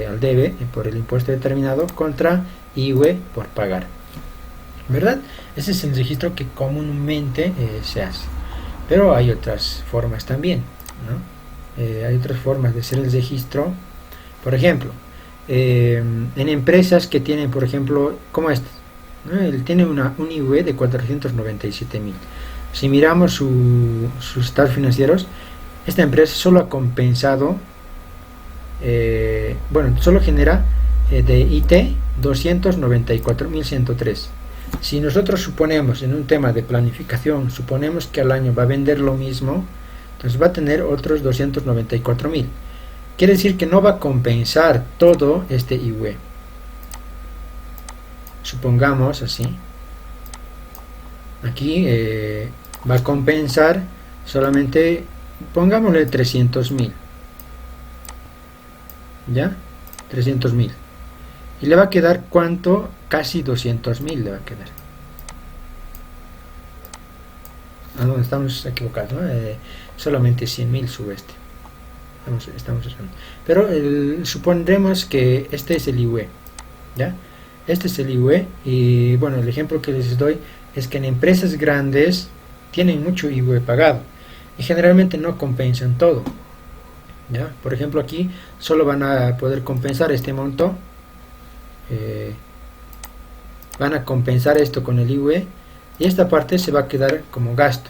al debe por el impuesto determinado contra IVE por pagar, ¿verdad? Ese es el registro que comúnmente se hace, pero hay otras formas también, ¿no? Hay otras formas de hacer el registro. Por ejemplo, en empresas que tienen, por ejemplo, como estas, ¿no? Él tiene un IVE de 497.000. Si miramos sus estados financieros, esta empresa solo ha compensado, solo genera de IT 294.103. Si nosotros suponemos, en un tema de planificación, suponemos que al año va a vender lo mismo, entonces va a tener otros 294.000. Quiere decir que no va a compensar todo este IVE. Supongamos así. Aquí va a compensar solamente, pongámosle 300.000. ¿Ya? 300.000. Y le va a quedar, ¿cuánto? Casi 200.000 le va a quedar. No, estamos equivocados, ¿no? Solamente 100.000 sube este. Estamos usando. Pero supondremos que este es el IVE, ¿ya? Este es el IVE, y bueno, el ejemplo que les doy es que en empresas grandes tienen mucho IVE pagado y generalmente no compensan todo, ¿ya? Por ejemplo, aquí solo van a poder compensar este monto, van a compensar esto con el IVE, y esta parte se va a quedar como gasto.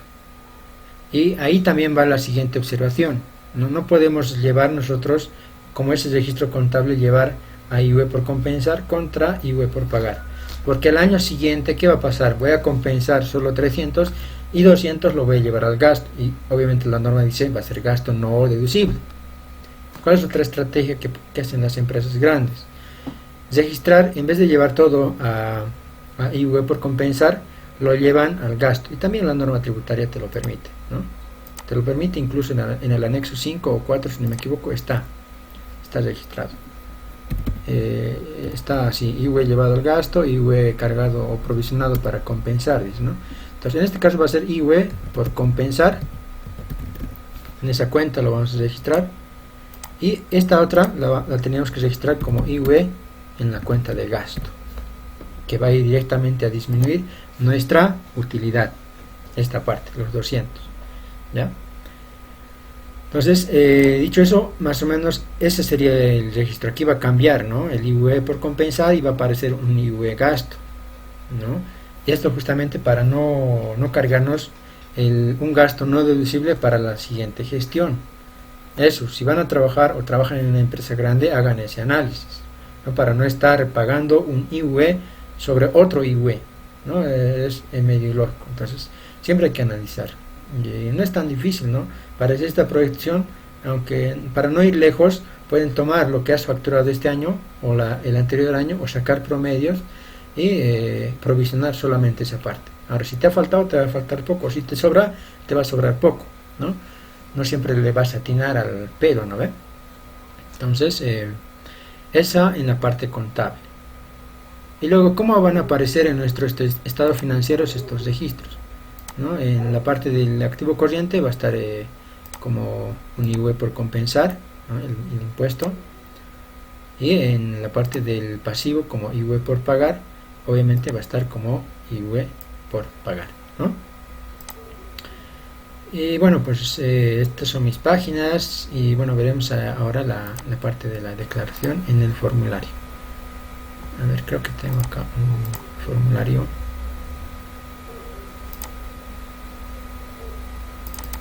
Y ahí también va la siguiente observación: no podemos llevar nosotros, como ese registro contable, llevar a IVE por compensar contra IVE por pagar, porque el año siguiente, ¿qué va a pasar? Voy a compensar solo 300 y 200 lo voy a llevar al gasto, y obviamente la norma dice va a ser gasto no deducible. ¿Cuál es otra estrategia que hacen las empresas grandes? Registrar, en vez de llevar todo a IVE por compensar, lo llevan al gasto, y también la norma tributaria te lo permite, ¿no? Te lo permite, incluso en el anexo 5 o 4, si no me equivoco, está registrado. Está así: IVE llevado al gasto, IVE cargado o provisionado para compensar, ¿no? Entonces en este caso va a ser IVE por compensar, en esa cuenta lo vamos a registrar, y esta otra la tenemos que registrar como IVE en la cuenta de gasto, que va a ir directamente a disminuir nuestra utilidad, esta parte, los 200, ¿ya? Entonces, dicho eso, más o menos ese sería el registro. Aquí va a cambiar, ¿no? El IVE por compensar, y va a aparecer un IVE gasto, ¿no? Y esto justamente para no cargarnos un gasto no deducible para la siguiente gestión, eso, si van a trabajar o trabajan en una empresa grande, hagan ese análisis, ¿no? Para no estar pagando un IVE sobre otro IVE, ¿no? Es medio ilógico. Entonces siempre hay que analizar, y no es tan difícil, ¿no? Para hacer esta proyección, aunque para no ir lejos, pueden tomar lo que has facturado este año o el anterior año, o sacar promedios y provisionar solamente esa parte. Ahora, si te ha faltado, te va a faltar poco; si te sobra, te va a sobrar poco, ¿no? No siempre le vas a atinar al pelo, ¿no ve? Entonces, esa en la parte contable. Y luego, ¿cómo van a aparecer en nuestro estado financiero estos registros? ¿No? En la parte del activo corriente va a estar como un IVE por compensar, ¿no? el impuesto. Y en la parte del pasivo, como IVE por pagar, obviamente va a estar como IVE por pagar, ¿no? Y bueno, pues estas son mis páginas, y bueno, veremos ahora la parte de la declaración en el formulario. A ver, creo que tengo acá un formulario.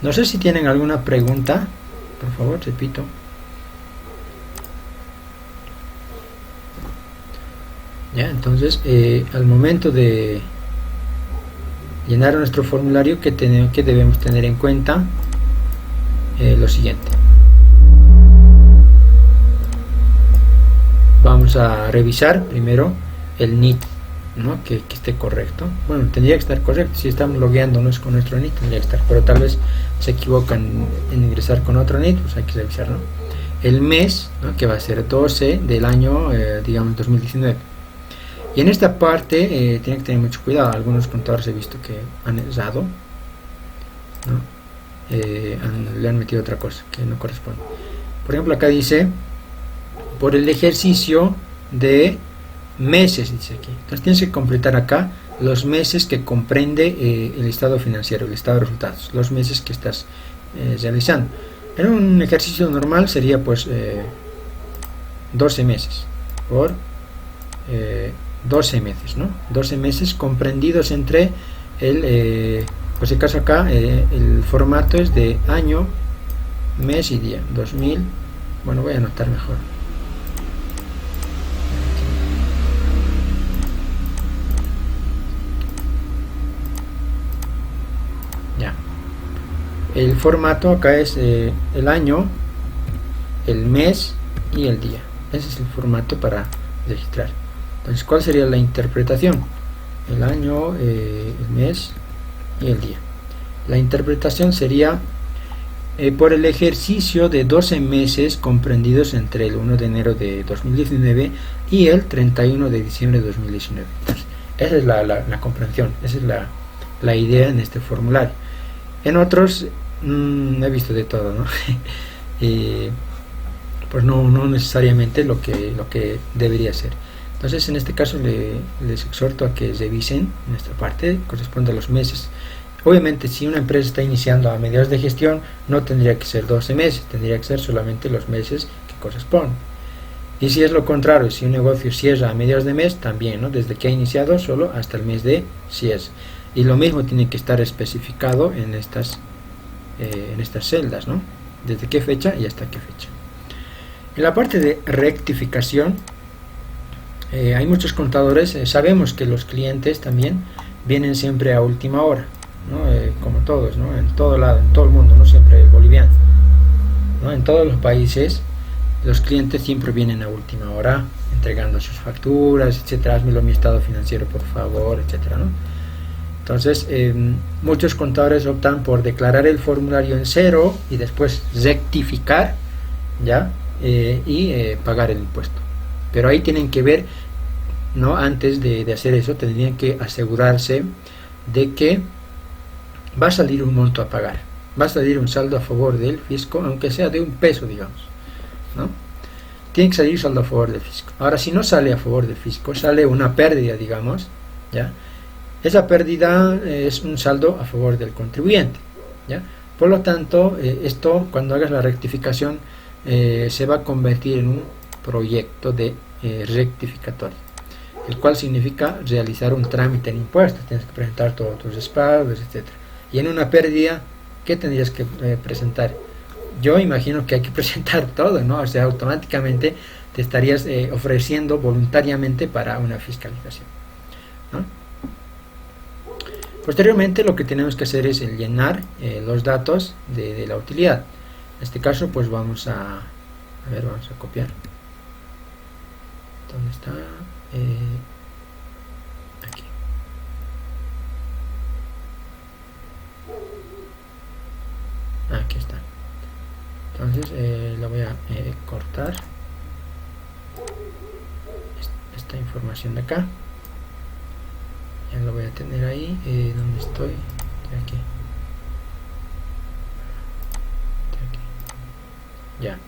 No sé si tienen alguna pregunta, por favor, repito. Ya, entonces, al momento de llenar nuestro formulario, que debemos tener en cuenta lo siguiente. Vamos a revisar primero el NIT, ¿no? Que esté correcto. Bueno, tendría que estar correcto. Si estamos logueándonos con nuestro NIT, tendría que estar, pero tal vez se equivocan en ingresar con otro NIT, pues hay que revisarlo. El mes, ¿no? Que va a ser 12 del año, digamos, 2019. Y en esta parte tienen que tener mucho cuidado. Algunos contadores he visto que han errado, ¿no? Le han metido otra cosa que no corresponde. Por ejemplo, acá dice por el ejercicio de meses, dice aquí. Entonces tienes que completar acá los meses que comprende el estado financiero, el estado de resultados, los meses que estás realizando. En un ejercicio normal sería pues 12 meses por 12 meses, ¿no? 12 meses comprendidos entre pues el caso acá, el formato es de año, mes y día. 2000, bueno, voy a anotar mejor. Ya. El formato acá es el año, el mes y el día. Ese es el formato para registrar. Entonces, ¿cuál sería la interpretación? El año, el mes y el día. La interpretación sería por el ejercicio de 12 meses comprendidos entre el 1 de enero de 2019 y el 31 de diciembre de 2019. Entonces, esa es la comprensión, esa es la idea en este formulario. En otros he visto de todo, ¿no? Pues no necesariamente lo que debería ser. Entonces, en este caso les exhorto a que revisen en esta parte, corresponde a los meses. Obviamente, si una empresa está iniciando a mediados de gestión, no tendría que ser 12 meses, tendría que ser solamente los meses que corresponden. Y si es lo contrario, si un negocio cierra a mediados de mes, también, ¿no? Desde que ha iniciado solo hasta el mes de cierre. Y lo mismo tiene que estar especificado en estas celdas, ¿no? Desde qué fecha y hasta qué fecha. En la parte de rectificación, hay muchos contadores, sabemos que los clientes también vienen siempre a última hora, ¿no? Como todos, ¿no? En todo lado, en todo el mundo, no siempre boliviano, ¿no? En todos los países los clientes siempre vienen a última hora entregando sus facturas, etcétera. Házmelo mi estado financiero, por favor, etcétera, ¿no? Entonces, muchos contadores optan por declarar el formulario en cero y después rectificar, ¿ya? Y pagar el impuesto. Pero ahí tienen que ver, ¿no? Antes de hacer eso, tendrían que asegurarse de que va a salir un monto a pagar, va a salir un saldo a favor del fisco, aunque sea de $1, digamos, ¿no? Tiene que salir saldo a favor del fisco. Ahora, si no sale a favor del fisco, sale una pérdida, digamos, ¿ya? Esa pérdida es un saldo a favor del contribuyente, ¿ya? Por lo tanto, esto, cuando hagas la rectificación, se va a convertir en un proyecto de rectificatorio, el cual significa realizar un trámite en impuestos. Tienes que presentar todos tus respaldos, etcétera. Y en una pérdida, ¿qué tendrías que presentar? yo imagino que hay que presentar todo, ¿no? O sea, automáticamente te estarías ofreciendo voluntariamente para una fiscalización, ¿no? Posteriormente lo que tenemos que hacer es llenar los datos de la utilidad. En este caso pues vamos a ver, vamos a copiar. ¿Dónde está? Aquí. Aquí está. Entonces lo voy a cortar esta información de acá. Ya lo voy a tener ahí. ¿Dónde estoy? Estoy aquí. Ya.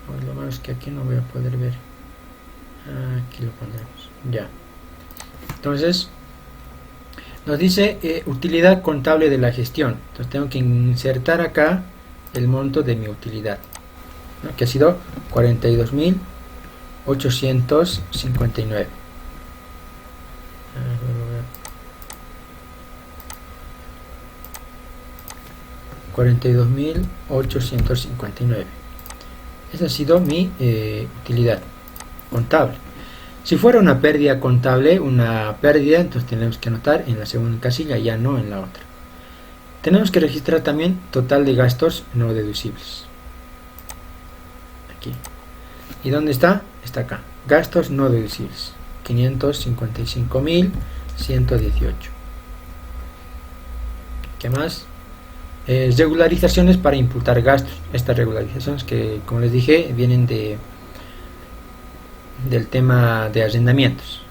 Pues lo malo es que aquí no voy a poder ver. Aquí lo pondremos. Ya. Entonces nos dice utilidad contable de la gestión. Entonces tengo que insertar acá el monto de mi utilidad, ¿no? Que ha sido 42.859. 42.859. Esa ha sido mi utilidad contable. Si fuera una pérdida contable, entonces tenemos que anotar en la segunda casilla, ya no en la otra. Tenemos que registrar también total de gastos no deducibles. Aquí. ¿Y dónde está? Está acá. Gastos no deducibles. 555.118. ¿Qué más? Regularizaciones para imputar gastos. Estas regularizaciones que, como les dije, vienen del tema de arrendamientos.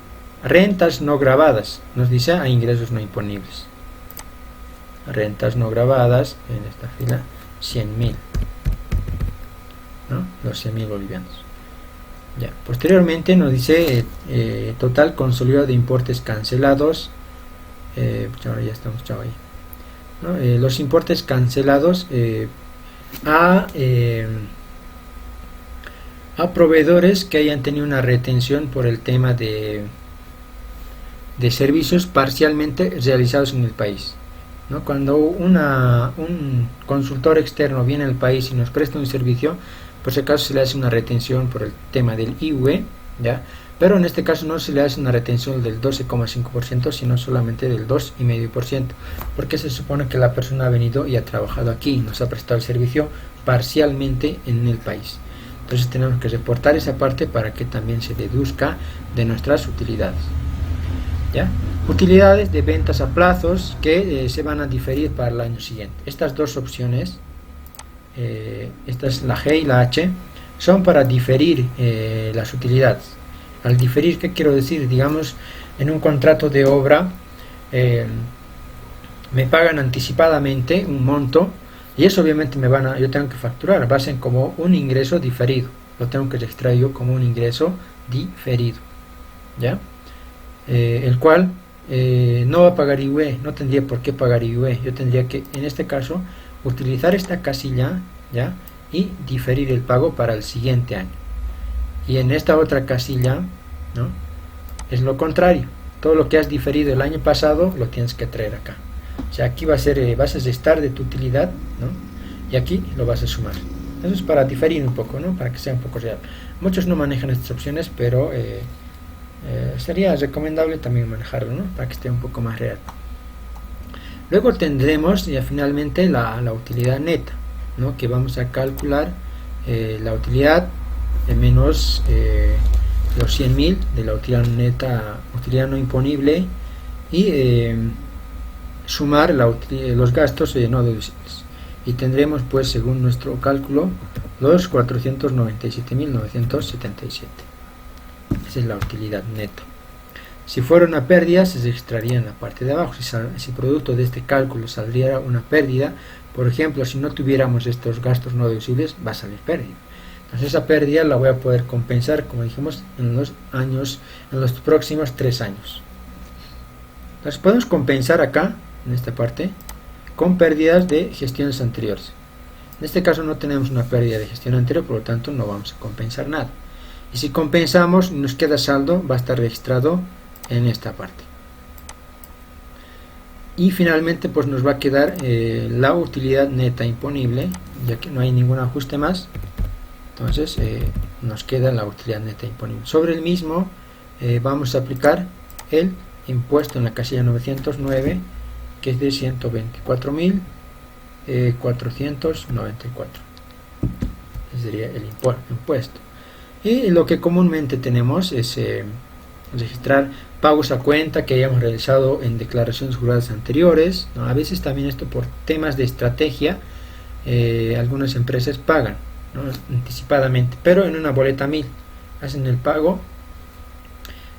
Rentas no grabadas, nos dice a ingresos no imponibles. Rentas no grabadas, en esta fila, 100.000, ¿no? Los 100.000 bolivianos. Ya. Posteriormente nos dice total consolidado de importes cancelados. Ahora ya estamos ahí, ¿no? Los importes cancelados a proveedores que hayan tenido una retención por el tema de servicios parcialmente realizados en el país, ¿no? Cuando un consultor externo viene al país y nos presta un servicio, por si acaso se le hace una retención por el tema del IVE, ¿ya? Pero en este caso no se le hace una retención del 12,5%, sino solamente del 2,5%, porque se supone que la persona ha venido y ha trabajado aquí, nos ha prestado el servicio parcialmente en el país. Entonces tenemos que reportar esa parte para que también se deduzca de nuestras utilidades, ¿ya? Utilidades de ventas a plazos que se van a diferir para el año siguiente. Estas dos opciones, esta es la G y la H, son para diferir las utilidades. Al diferir, ¿qué quiero decir? Digamos, en un contrato de obra me pagan anticipadamente un monto, y eso obviamente yo tengo que facturar, va a ser como un ingreso diferido, lo tengo que extraer yo como un ingreso diferido, ¿ya? El cual no va a pagar IVE, no tendría por qué pagar IVE, yo tendría que, en este caso, utilizar esta casilla, ¿ya? Y diferir el pago para el siguiente año. Y en esta otra casilla, ¿no? Es lo contrario, todo lo que has diferido el año pasado lo tienes que traer acá. O sea, aquí vas a restar de tu utilidad, ¿no? Y aquí lo vas a sumar. Eso es para diferir un poco, ¿no? Para que sea un poco real. Muchos no manejan estas opciones, pero sería recomendable también manejarlo, ¿no? Para que esté un poco más real. Luego tendremos ya finalmente la utilidad neta, ¿no? Que vamos a calcular la utilidad menos los 100.000 de la utilidad neta, utilidad no imponible, y sumar los gastos no deducibles, y tendremos pues según nuestro cálculo los 497.977. esa es la utilidad neta. Si fuera una pérdida se extraería en la parte de abajo. Si producto de este cálculo saldría una pérdida, por ejemplo, si no tuviéramos estos gastos no deducibles, va a salir pérdida. Entonces esa pérdida la voy a poder compensar, como dijimos, en los próximos 3 años. Entonces podemos compensar acá, en esta parte, con pérdidas de gestiones anteriores. En este caso no tenemos una pérdida de gestión anterior, por lo tanto no vamos a compensar nada. Y si compensamos y nos queda saldo, va a estar registrado en esta parte. Y finalmente pues nos va a quedar la utilidad neta imponible, ya que no hay ningún ajuste más. Entonces nos queda la utilidad neta imponible. Sobre el mismo vamos a aplicar el impuesto en la casilla 909, que es de 124.494. Ese sería el impuesto. Y lo que comúnmente tenemos es registrar pagos a cuenta que hayamos realizado en declaraciones juradas anteriores, ¿no? A veces también esto por temas de estrategia, algunas empresas pagan, ¿no?, anticipadamente, pero en una boleta 1000 hacen el pago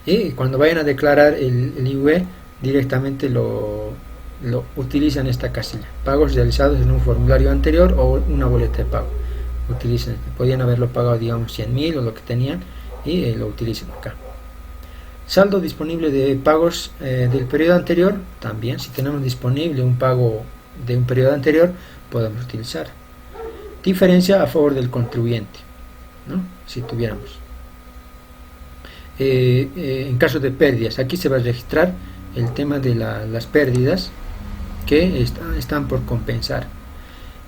y cuando vayan a declarar el IVA directamente lo utilizan esta casilla, pagos realizados en un formulario anterior o una boleta de pago. Utilizan, podían haberlo pagado, digamos, 100.000 o lo que tenían, y lo utilizan acá. Saldo disponible de pagos del periodo anterior, también si tenemos disponible un pago de un periodo anterior podemos utilizar. Diferencia a favor del contribuyente, ¿no?, si tuviéramos. En caso de pérdidas, aquí se va a registrar el tema de las pérdidas que están por compensar.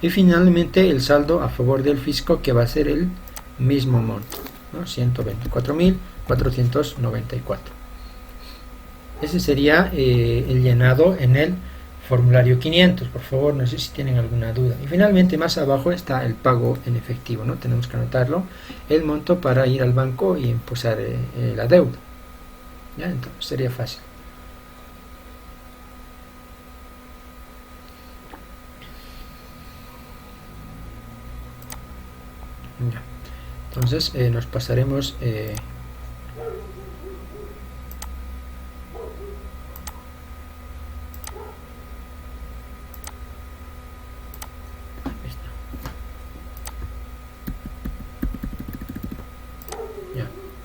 Y finalmente el saldo a favor del fisco, que va a ser el mismo monto, ¿no?, 124.494. Ese sería el llenado en el formulario 500. Por favor, no sé si tienen alguna duda. Y finalmente más abajo está el pago en efectivo, ¿no? Tenemos que anotarlo, el monto, para ir al banco y imposar la deuda. ¿Ya? Entonces sería fácil. Ya. Entonces nos pasaremos ya.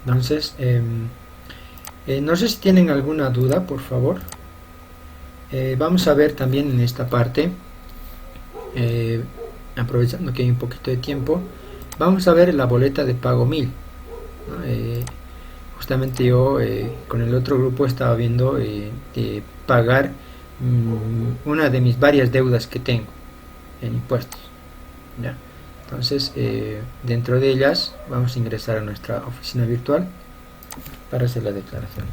Entonces no sé si tienen alguna duda, por favor. Vamos a ver también en esta parte, aprovechando que hay un poquito de tiempo, vamos a ver la boleta de pago 1000, ¿no? Justamente yo con el otro grupo estaba viendo de pagar una de mis varias deudas que tengo en impuestos, ¿ya? Entonces dentro de ellas vamos a ingresar a nuestra oficina virtual para hacer la declaración.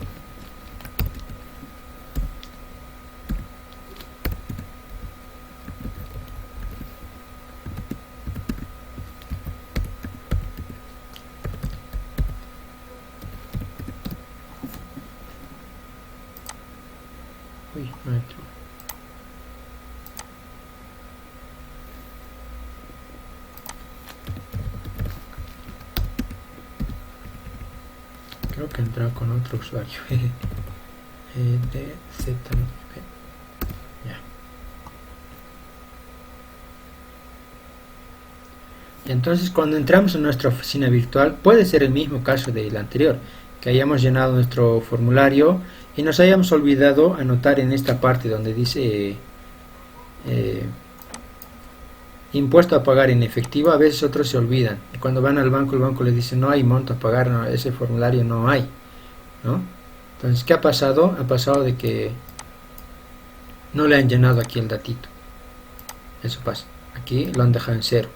Uy, no entro. Creo que entra con otro usuario. DZ9. Ya. Y entonces cuando entramos en nuestra oficina virtual, puede ser el mismo caso del anterior, que hayamos llenado nuestro formulario y nos hayamos olvidado anotar en esta parte donde dice impuesto a pagar en efectivo. A veces otros se olvidan y cuando van al banco, el banco les dice no hay monto a pagar, no, ese formulario no hay, ¿no? Entonces, ¿qué ha pasado? Ha pasado de que no le han llenado aquí el datito. Eso pasa, aquí lo han dejado en 0.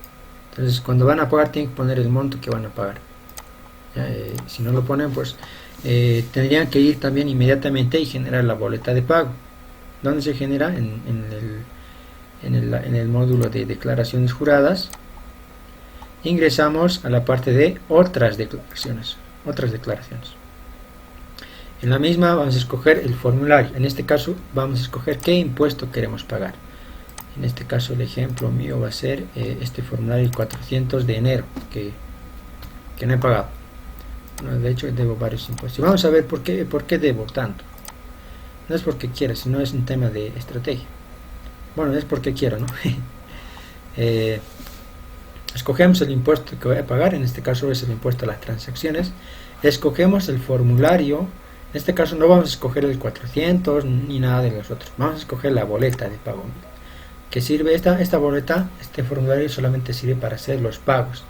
Entonces cuando van a pagar tienen que poner el monto que van a pagar. Si no lo ponen, pues tendrían que ir también inmediatamente y generar la boleta de pago. ¿Dónde se genera? En el módulo de declaraciones juradas. Ingresamos a la parte de otras declaraciones. En la misma vamos a escoger el formulario. En este caso vamos a escoger qué impuesto queremos pagar. En este caso el ejemplo mío va a ser este formulario 400 de enero que no he pagado. Bueno, de hecho debo varios impuestos. Y vamos a ver por qué debo tanto. No es porque quiera, sino es un tema de estrategia. Bueno, es porque quiero, ¿no? Escogemos el impuesto que voy a pagar. En este caso es el impuesto a las transacciones. Escogemos el formulario. En este caso no vamos a escoger el 400 ni nada de los otros. Vamos a escoger la boleta de pago. Que sirve esta boleta, este formulario solamente sirve para hacer los pagos.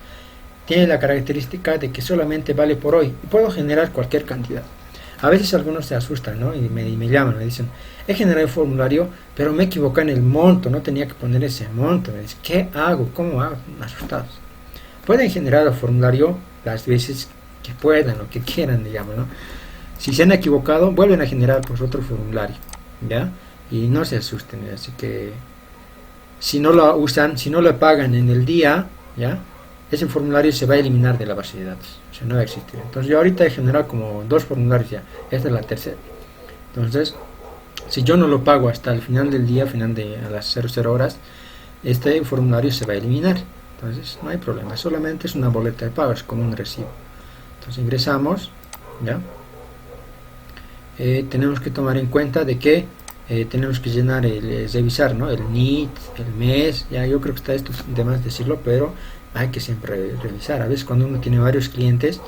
Tiene la característica de que solamente vale por hoy y puedo generar cualquier cantidad. A veces algunos se asustan, ¿no? Y me llaman, me dicen, he generado el formulario, pero me equivoqué en el monto, no tenía que poner ese monto. Me dicen, ¿qué hago? ¿Cómo hago? Asustados. Pueden generar el formulario las veces que puedan o que quieran, digamos, ¿no? Si se han equivocado, vuelven a generar pues otro formulario, ¿ya? Y no se asusten, así que si no lo usan, si no lo pagan en el día, ¿ya? Ese formulario se va a eliminar de la base de datos, o sea, no va a existir. Entonces yo ahorita he generado como 2 formularios ya, esta es la tercera. Entonces, si yo no lo pago hasta el final del día, a las 00 horas, este formulario se va a eliminar. Entonces no hay problema, solamente es una boleta de pago, es como un recibo. Entonces ingresamos, ¿ya? Tenemos que tomar en cuenta de que tenemos que llenar revisar, ¿no? El NIT, el mes, ya yo creo que está esto de más decirlo, pero hay que siempre revisar. A veces cuando uno tiene varios clientes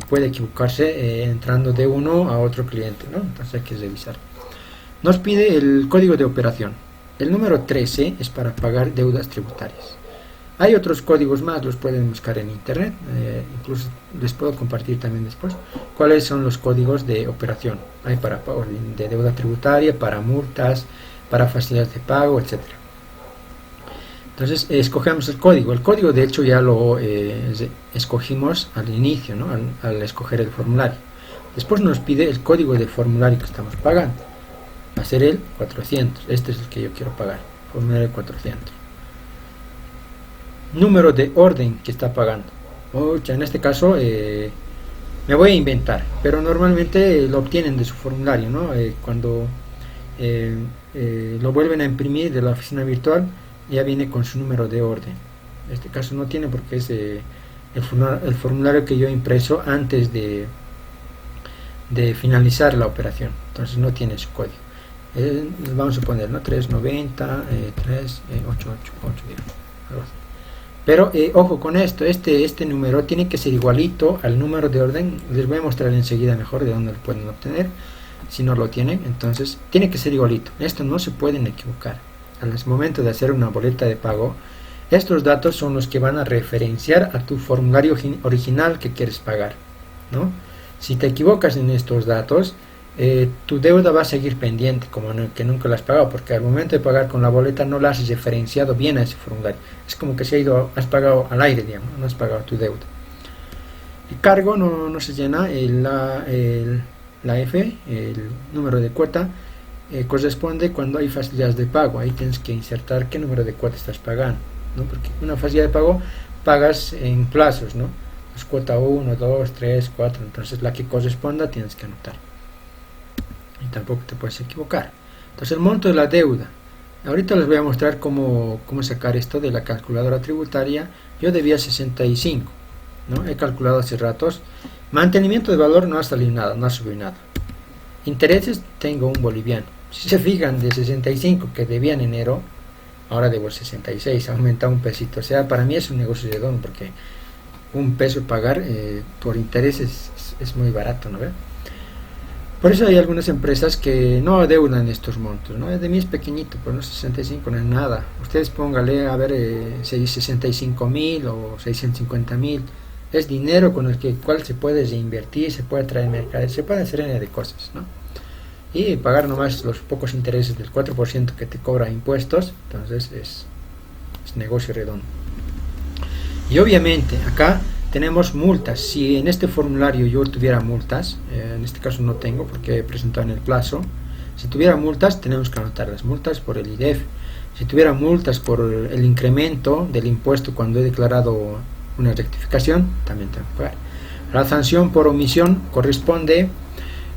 puede equivocarse entrando de uno a otro cliente, ¿no? Entonces hay que revisar. Nos pide el código de operación. El número 13 es para pagar deudas tributarias. Hay otros códigos más, los pueden buscar en internet, incluso les puedo compartir también después cuáles son los códigos de operación. Hay para pago de deuda tributaria, para multas, para facilidades de pago, etc. Entonces escogemos el código. El código de hecho ya lo escogimos al inicio, ¿no? al escoger el formulario. Después nos pide el código de formulario que estamos pagando. Va a ser el 400. Este es el que yo quiero pagar. Formulario 400. Número de orden que está pagando. En este caso me voy a inventar, pero normalmente lo obtienen de su formulario, ¿no? Cuando lo vuelven a imprimir de la oficina virtual, ya viene con su número de orden. En este caso no tiene porque es el formulario que yo he impreso antes de finalizar la operación, entonces no tiene su código. Vamos a poner, ¿no? 390 3888, algo así. Pero ojo con esto, este número tiene que ser igualito al número de orden. Les voy a mostrar enseguida mejor de dónde lo pueden obtener si no lo tienen. Entonces tiene que ser igualito, esto no se pueden equivocar. Al momento de hacer una boleta de pago, estos datos son los que van a referenciar a tu formulario original que quieres pagar, ¿no? Si te equivocas en estos datos, tu deuda va a seguir pendiente como que nunca la has pagado, porque al momento de pagar con la boleta no la has referenciado bien a ese formulario. Es como que has pagado al aire, digamos, no has pagado tu deuda. El cargo no se llena, la F, el número de cuota, corresponde cuando hay facilidades de pago. Ahí tienes que insertar qué número de cuota estás pagando, ¿no? Porque una facilidad de pago pagas en plazos, ¿no? Es cuota 1, 2, 3, 4, entonces la que corresponda tienes que anotar. Y tampoco te puedes equivocar. Entonces el monto de la deuda. Ahorita les voy a mostrar cómo sacar esto de la calculadora tributaria. Yo debía 65, ¿no? He calculado hace ratos. Mantenimiento de valor no ha salido nada, no ha subido nada. Intereses tengo un boliviano. Si se fijan, de 65 que debía en enero, ahora debo 66, ha aumentado un pesito. O sea, para mí es un negocio redondo porque un peso pagar por intereses es muy barato, ¿no ve? Por eso hay algunas empresas que no adeudan estos montos, ¿no? De mí es pequeñito, pero no 65 no es nada. Ustedes póngale, a ver, 65.000 o 650.000. Es dinero con el cual se puede reinvertir, se puede traer mercado, se puede hacer de cosas, ¿no? Y pagar nomás los pocos intereses del 4% que te cobra impuestos, entonces es negocio redondo. Y obviamente acá tenemos multas. Si en este formulario yo tuviera multas, en este caso no tengo porque he presentado en el plazo. Si tuviera multas, tenemos que anotar las multas por el IDEF. Si tuviera multas por el incremento del impuesto cuando he declarado una rectificación, también tengo que pagar. La sanción por omisión corresponde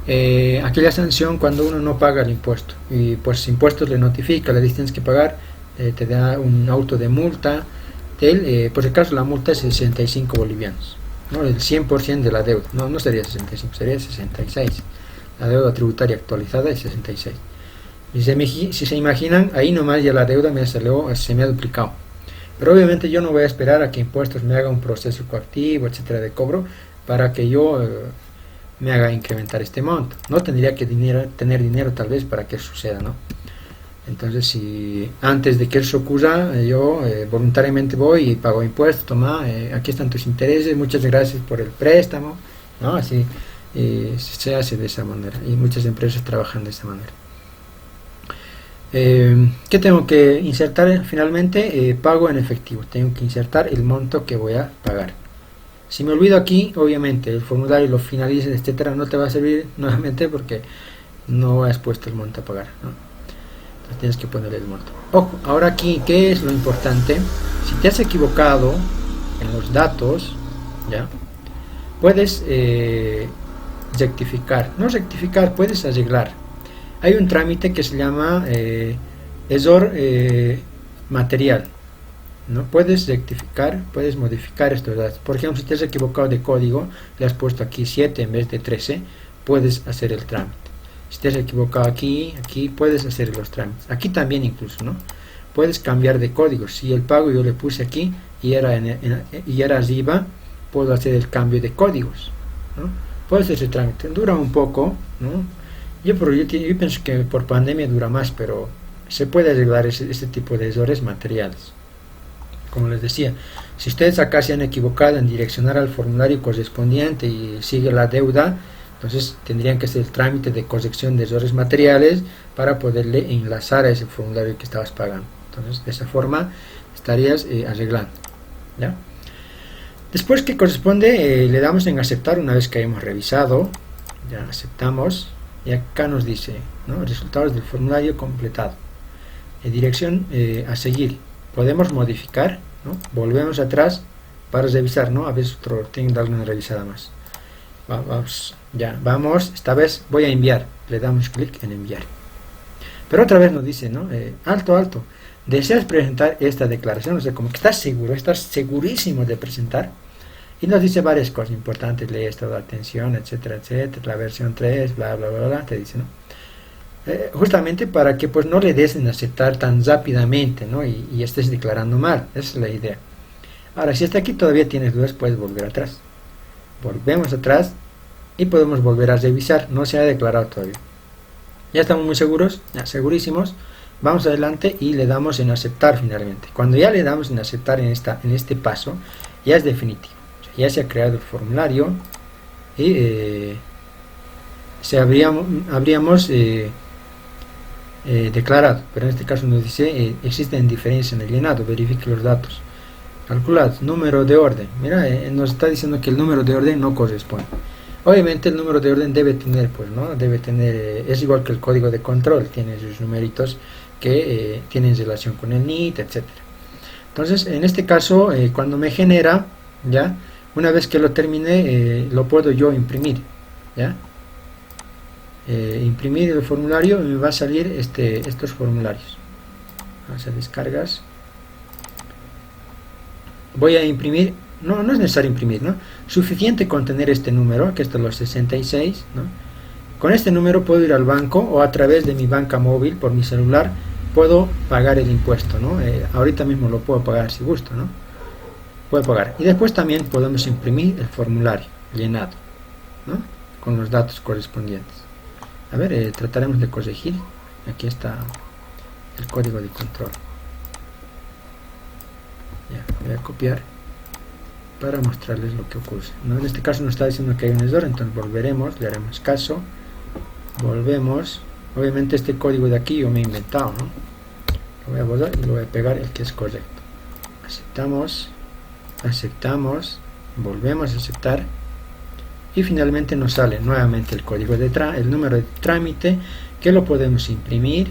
a aquella sanción cuando uno no paga el impuesto. Y pues impuestos le notifica, le dice tienes que pagar, te da un auto de multa. Por el caso la multa es 65 bolivianos, ¿no? El 100% de la deuda, no sería 65, sería 66. La deuda tributaria actualizada es 66. Y si se imaginan, ahí nomás ya la deuda se me ha duplicado. Pero obviamente yo no voy a esperar a que impuestos me haga un proceso coactivo, etcétera, de cobro para que yo me haga incrementar este monto. No tendría que tener dinero tal vez para que eso suceda, ¿no? Entonces, si antes de que eso ocurra, yo voluntariamente voy y pago impuestos, toma, aquí están tus intereses, muchas gracias por el préstamo, ¿no? Así, se hace de esa manera y muchas empresas trabajan de esa manera. ¿Qué tengo que insertar finalmente? Pago en efectivo. Tengo que insertar el monto que voy a pagar. Si me olvido aquí, obviamente el formulario lo finalices, etcétera, no te va a servir nuevamente porque no has puesto el monto a pagar, ¿no? Entonces tienes que poner el monto. Ojo, ahora aquí, ¿qué es lo importante? Si te has equivocado en los datos, ya puedes rectificar. No rectificar, puedes arreglar. Hay un trámite que se llama error material, ¿no? Puedes rectificar, puedes modificar estos datos. Por ejemplo, si te has equivocado de código, le has puesto aquí 7 en vez de 13, puedes hacer el trámite. Si te has equivocado aquí, puedes hacer los trámites. Aquí también incluso, ¿no? Puedes cambiar de código. Si el pago yo le puse aquí y era arriba, puedo hacer el cambio de códigos, ¿no? Puedes hacer ese trámite. Dura un poco, ¿no? Yo pienso que por pandemia dura más, pero se puede arreglar ese tipo de errores materiales. Como les decía, si ustedes acá se han equivocado en direccionar al formulario correspondiente y sigue la deuda, entonces tendrían que hacer el trámite de corrección de errores materiales para poderle enlazar a ese formulario que estabas pagando. Entonces, de esa forma estarías arreglando, ¿ya? Después, que corresponde, le damos en aceptar una vez que hayamos revisado. Ya aceptamos y acá nos dice, ¿no? Resultados del formulario completado. Dirección a seguir. Podemos modificar, ¿no? Volvemos atrás para revisar, ¿no? A veces tengo que darle una revisada más. Vamos, esta vez voy a enviar. Le damos clic en enviar. Pero otra vez nos dice, ¿no? Alto. ¿Deseas presentar esta declaración? O sea, como que estás seguro, estás segurísimo de presentar. Y nos dice varias cosas importantes, lee esto de atención, etcétera, la versión 3, bla, te dice, ¿no? Justamente para que pues no le des en aceptar tan rápidamente, ¿no? Y estés declarando mal, esa es la idea. Ahora, si hasta aquí todavía tienes dudas, puedes volver atrás. Volvemos atrás y podemos volver a revisar, no se ha declarado todavía. Ya estamos muy seguros, ya segurísimos. Vamos adelante y le damos en aceptar finalmente. Cuando ya le damos en aceptar en este paso, ya es definitivo. Ya se ha creado el formulario y habríamos declarado, pero en este caso nos dice existen diferencias en el llenado, verifique los datos calculados, número de orden. Mira, nos está diciendo que el número de orden no corresponde. Obviamente el número de orden debe tener, pues, ¿no? Debe tener, es igual que el código de control, tiene sus numeritos que tienen relación con el NIT, etcétera. Entonces, en este caso, cuando me genera, ya, una vez que lo termine, lo puedo yo imprimir, ya. Imprimir el formulario y me va a salir estos formularios. Vamos a descargas. Voy a imprimir, no es necesario imprimir, ¿no? Suficiente con tener este número, que es de los 66, ¿no? Con este número puedo ir al banco o a través de mi banca móvil por mi celular puedo pagar el impuesto, ¿no? Ahorita mismo lo puedo pagar si gusto, ¿no? Puedo pagar. Y después también podemos imprimir el formulario llenado, ¿no? Con los datos correspondientes. A ver, trataremos de corregir. Aquí está el código de control. Ya, voy a copiar para mostrarles lo que ocurre, ¿no? En este caso nos está diciendo que hay un error, entonces volveremos, le haremos caso, volvemos. Obviamente este código de aquí yo me he inventado, ¿no? Lo voy a borrar y lo voy a pegar el que es correcto. Aceptamos, volvemos a aceptar y finalmente nos sale nuevamente el código de el número de trámite, que lo podemos imprimir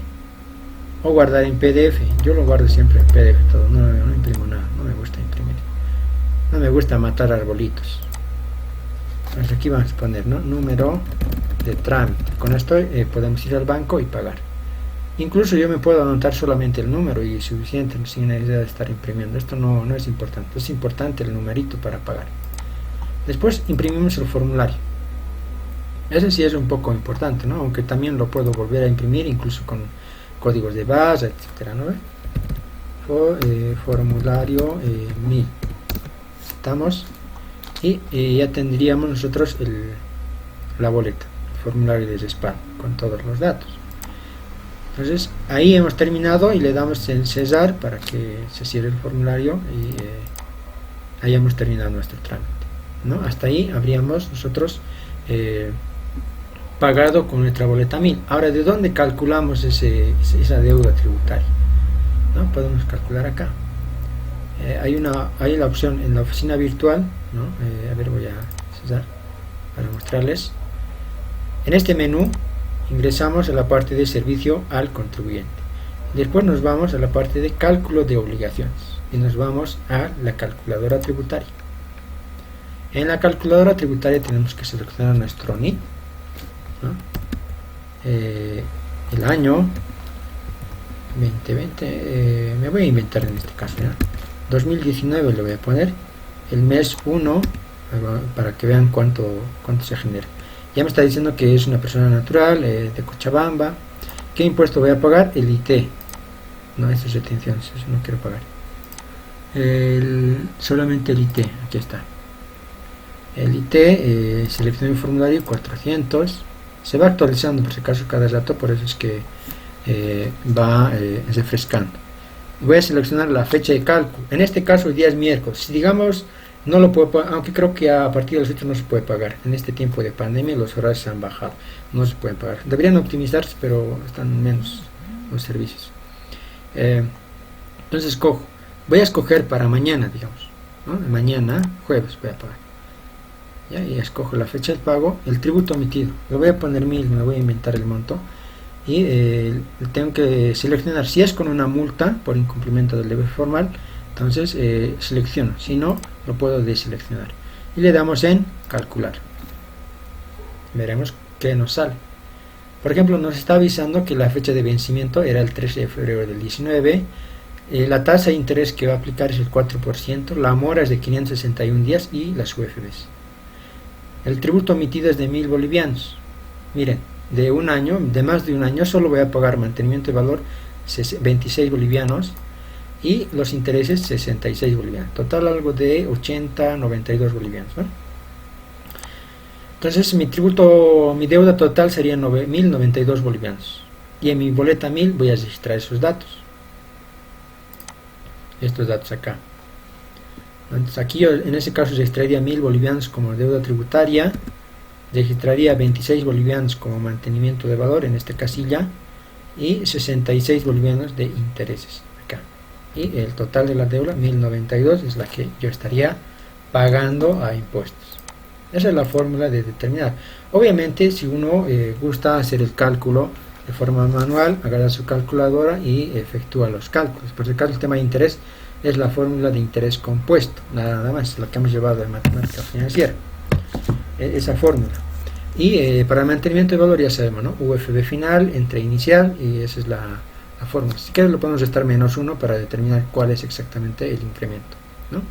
o guardar en PDF. Yo lo guardo siempre en PDF todo, no imprimo nada, no me gusta imprimir, no me gusta matar arbolitos. Entonces aquí vamos a poner, ¿no? Número de trámite. Con esto podemos ir al banco y pagar. Incluso yo me puedo anotar solamente el número y es suficiente, sin necesidad de estar imprimiendo. Esto no es importante, es importante el numerito para pagar. Después imprimimos el formulario. Ese sí es un poco importante, ¿no? Aunque también lo puedo volver a imprimir, incluso con códigos de base, etcétera, ¿no? Formulario 1000. Estamos y ya tendríamos nosotros la boleta, el formulario de respaldo con todos los datos. Entonces ahí hemos terminado y le damos en cesar para que se cierre el formulario y hayamos terminado nuestro trámite, ¿no? Hasta ahí habríamos nosotros pagado con nuestra boleta 1000. Ahora, ¿de dónde calculamos esa deuda tributaria? ¿No? Podemos calcular acá. Hay la opción en la oficina virtual, ¿no? A ver, voy a cesar para mostrarles. En este menú ingresamos a la parte de servicio al contribuyente. Después nos vamos a la parte de cálculo de obligaciones y nos vamos a la calculadora tributaria. En la calculadora tributaria tenemos que seleccionar nuestro NIT, ¿no? El año 2020, me voy a inventar en este caso, ¿ya? 2019 le voy a poner el mes 1 para que vean cuánto se genera. Ya me está diciendo que es una persona natural de Cochabamba. ¿Qué impuesto voy a pagar? El IT. No, eso es retenciones, eso no quiero pagar. Solamente el IT, aquí está. El IT, selecciono el formulario 400. Se va actualizando por si acaso cada rato, por eso es que va refrescando. Voy a seleccionar la fecha de cálculo. En este caso el día es miércoles. Si digamos no lo puedo pagar, aunque creo que a partir de las 8 no se puede pagar. En este tiempo de pandemia los horarios se han bajado, no se pueden pagar. Deberían optimizarse, pero están menos los servicios. Entonces voy a escoger para mañana, digamos, ¿no? Mañana, jueves, voy a pagar. ¿Ya? Y escojo la fecha del pago, el tributo emitido. Le voy a poner 1000, me voy a inventar el monto. Y tengo que seleccionar si es con una multa por incumplimiento del deber formal, entonces selecciono, si no lo puedo deseleccionar y le damos en calcular. Veremos qué nos sale. Por ejemplo, nos está avisando que la fecha de vencimiento era el 13 de febrero del 19, la tasa de interés que va a aplicar es el 4%, la mora es de 561 días y las UFBs. El tributo emitido es de 1000 bolivianos. Miren, de un año, de más de un año, solo voy a pagar mantenimiento de valor 26 bolivianos y los intereses 66 bolivianos. Total algo de 92 bolivianos, ¿no? Entonces mi deuda total sería 1092 bolivianos. Y en mi boleta 1000 voy a registrar esos datos. Estos datos acá. Entonces aquí yo en ese caso registraría 1000 bolivianos como deuda tributaria. Registraría 26 bolivianos como mantenimiento de valor en esta casilla y 66 bolivianos de intereses acá. Y el total de la deuda 1092 es la que yo estaría pagando a impuestos. Esa es la fórmula de determinar. Obviamente si uno gusta hacer el cálculo de forma manual, agarra su calculadora y efectúa los cálculos. Por si acaso el tema de interés es la fórmula de interés compuesto, nada más, la que hemos llevado de matemática financiera. Esa fórmula. Y para el mantenimiento de valor ya sabemos, ¿no? UFB final entre inicial, y esa es la fórmula. Si quieres lo podemos restar -1 para determinar cuál es exactamente el incremento, ¿no?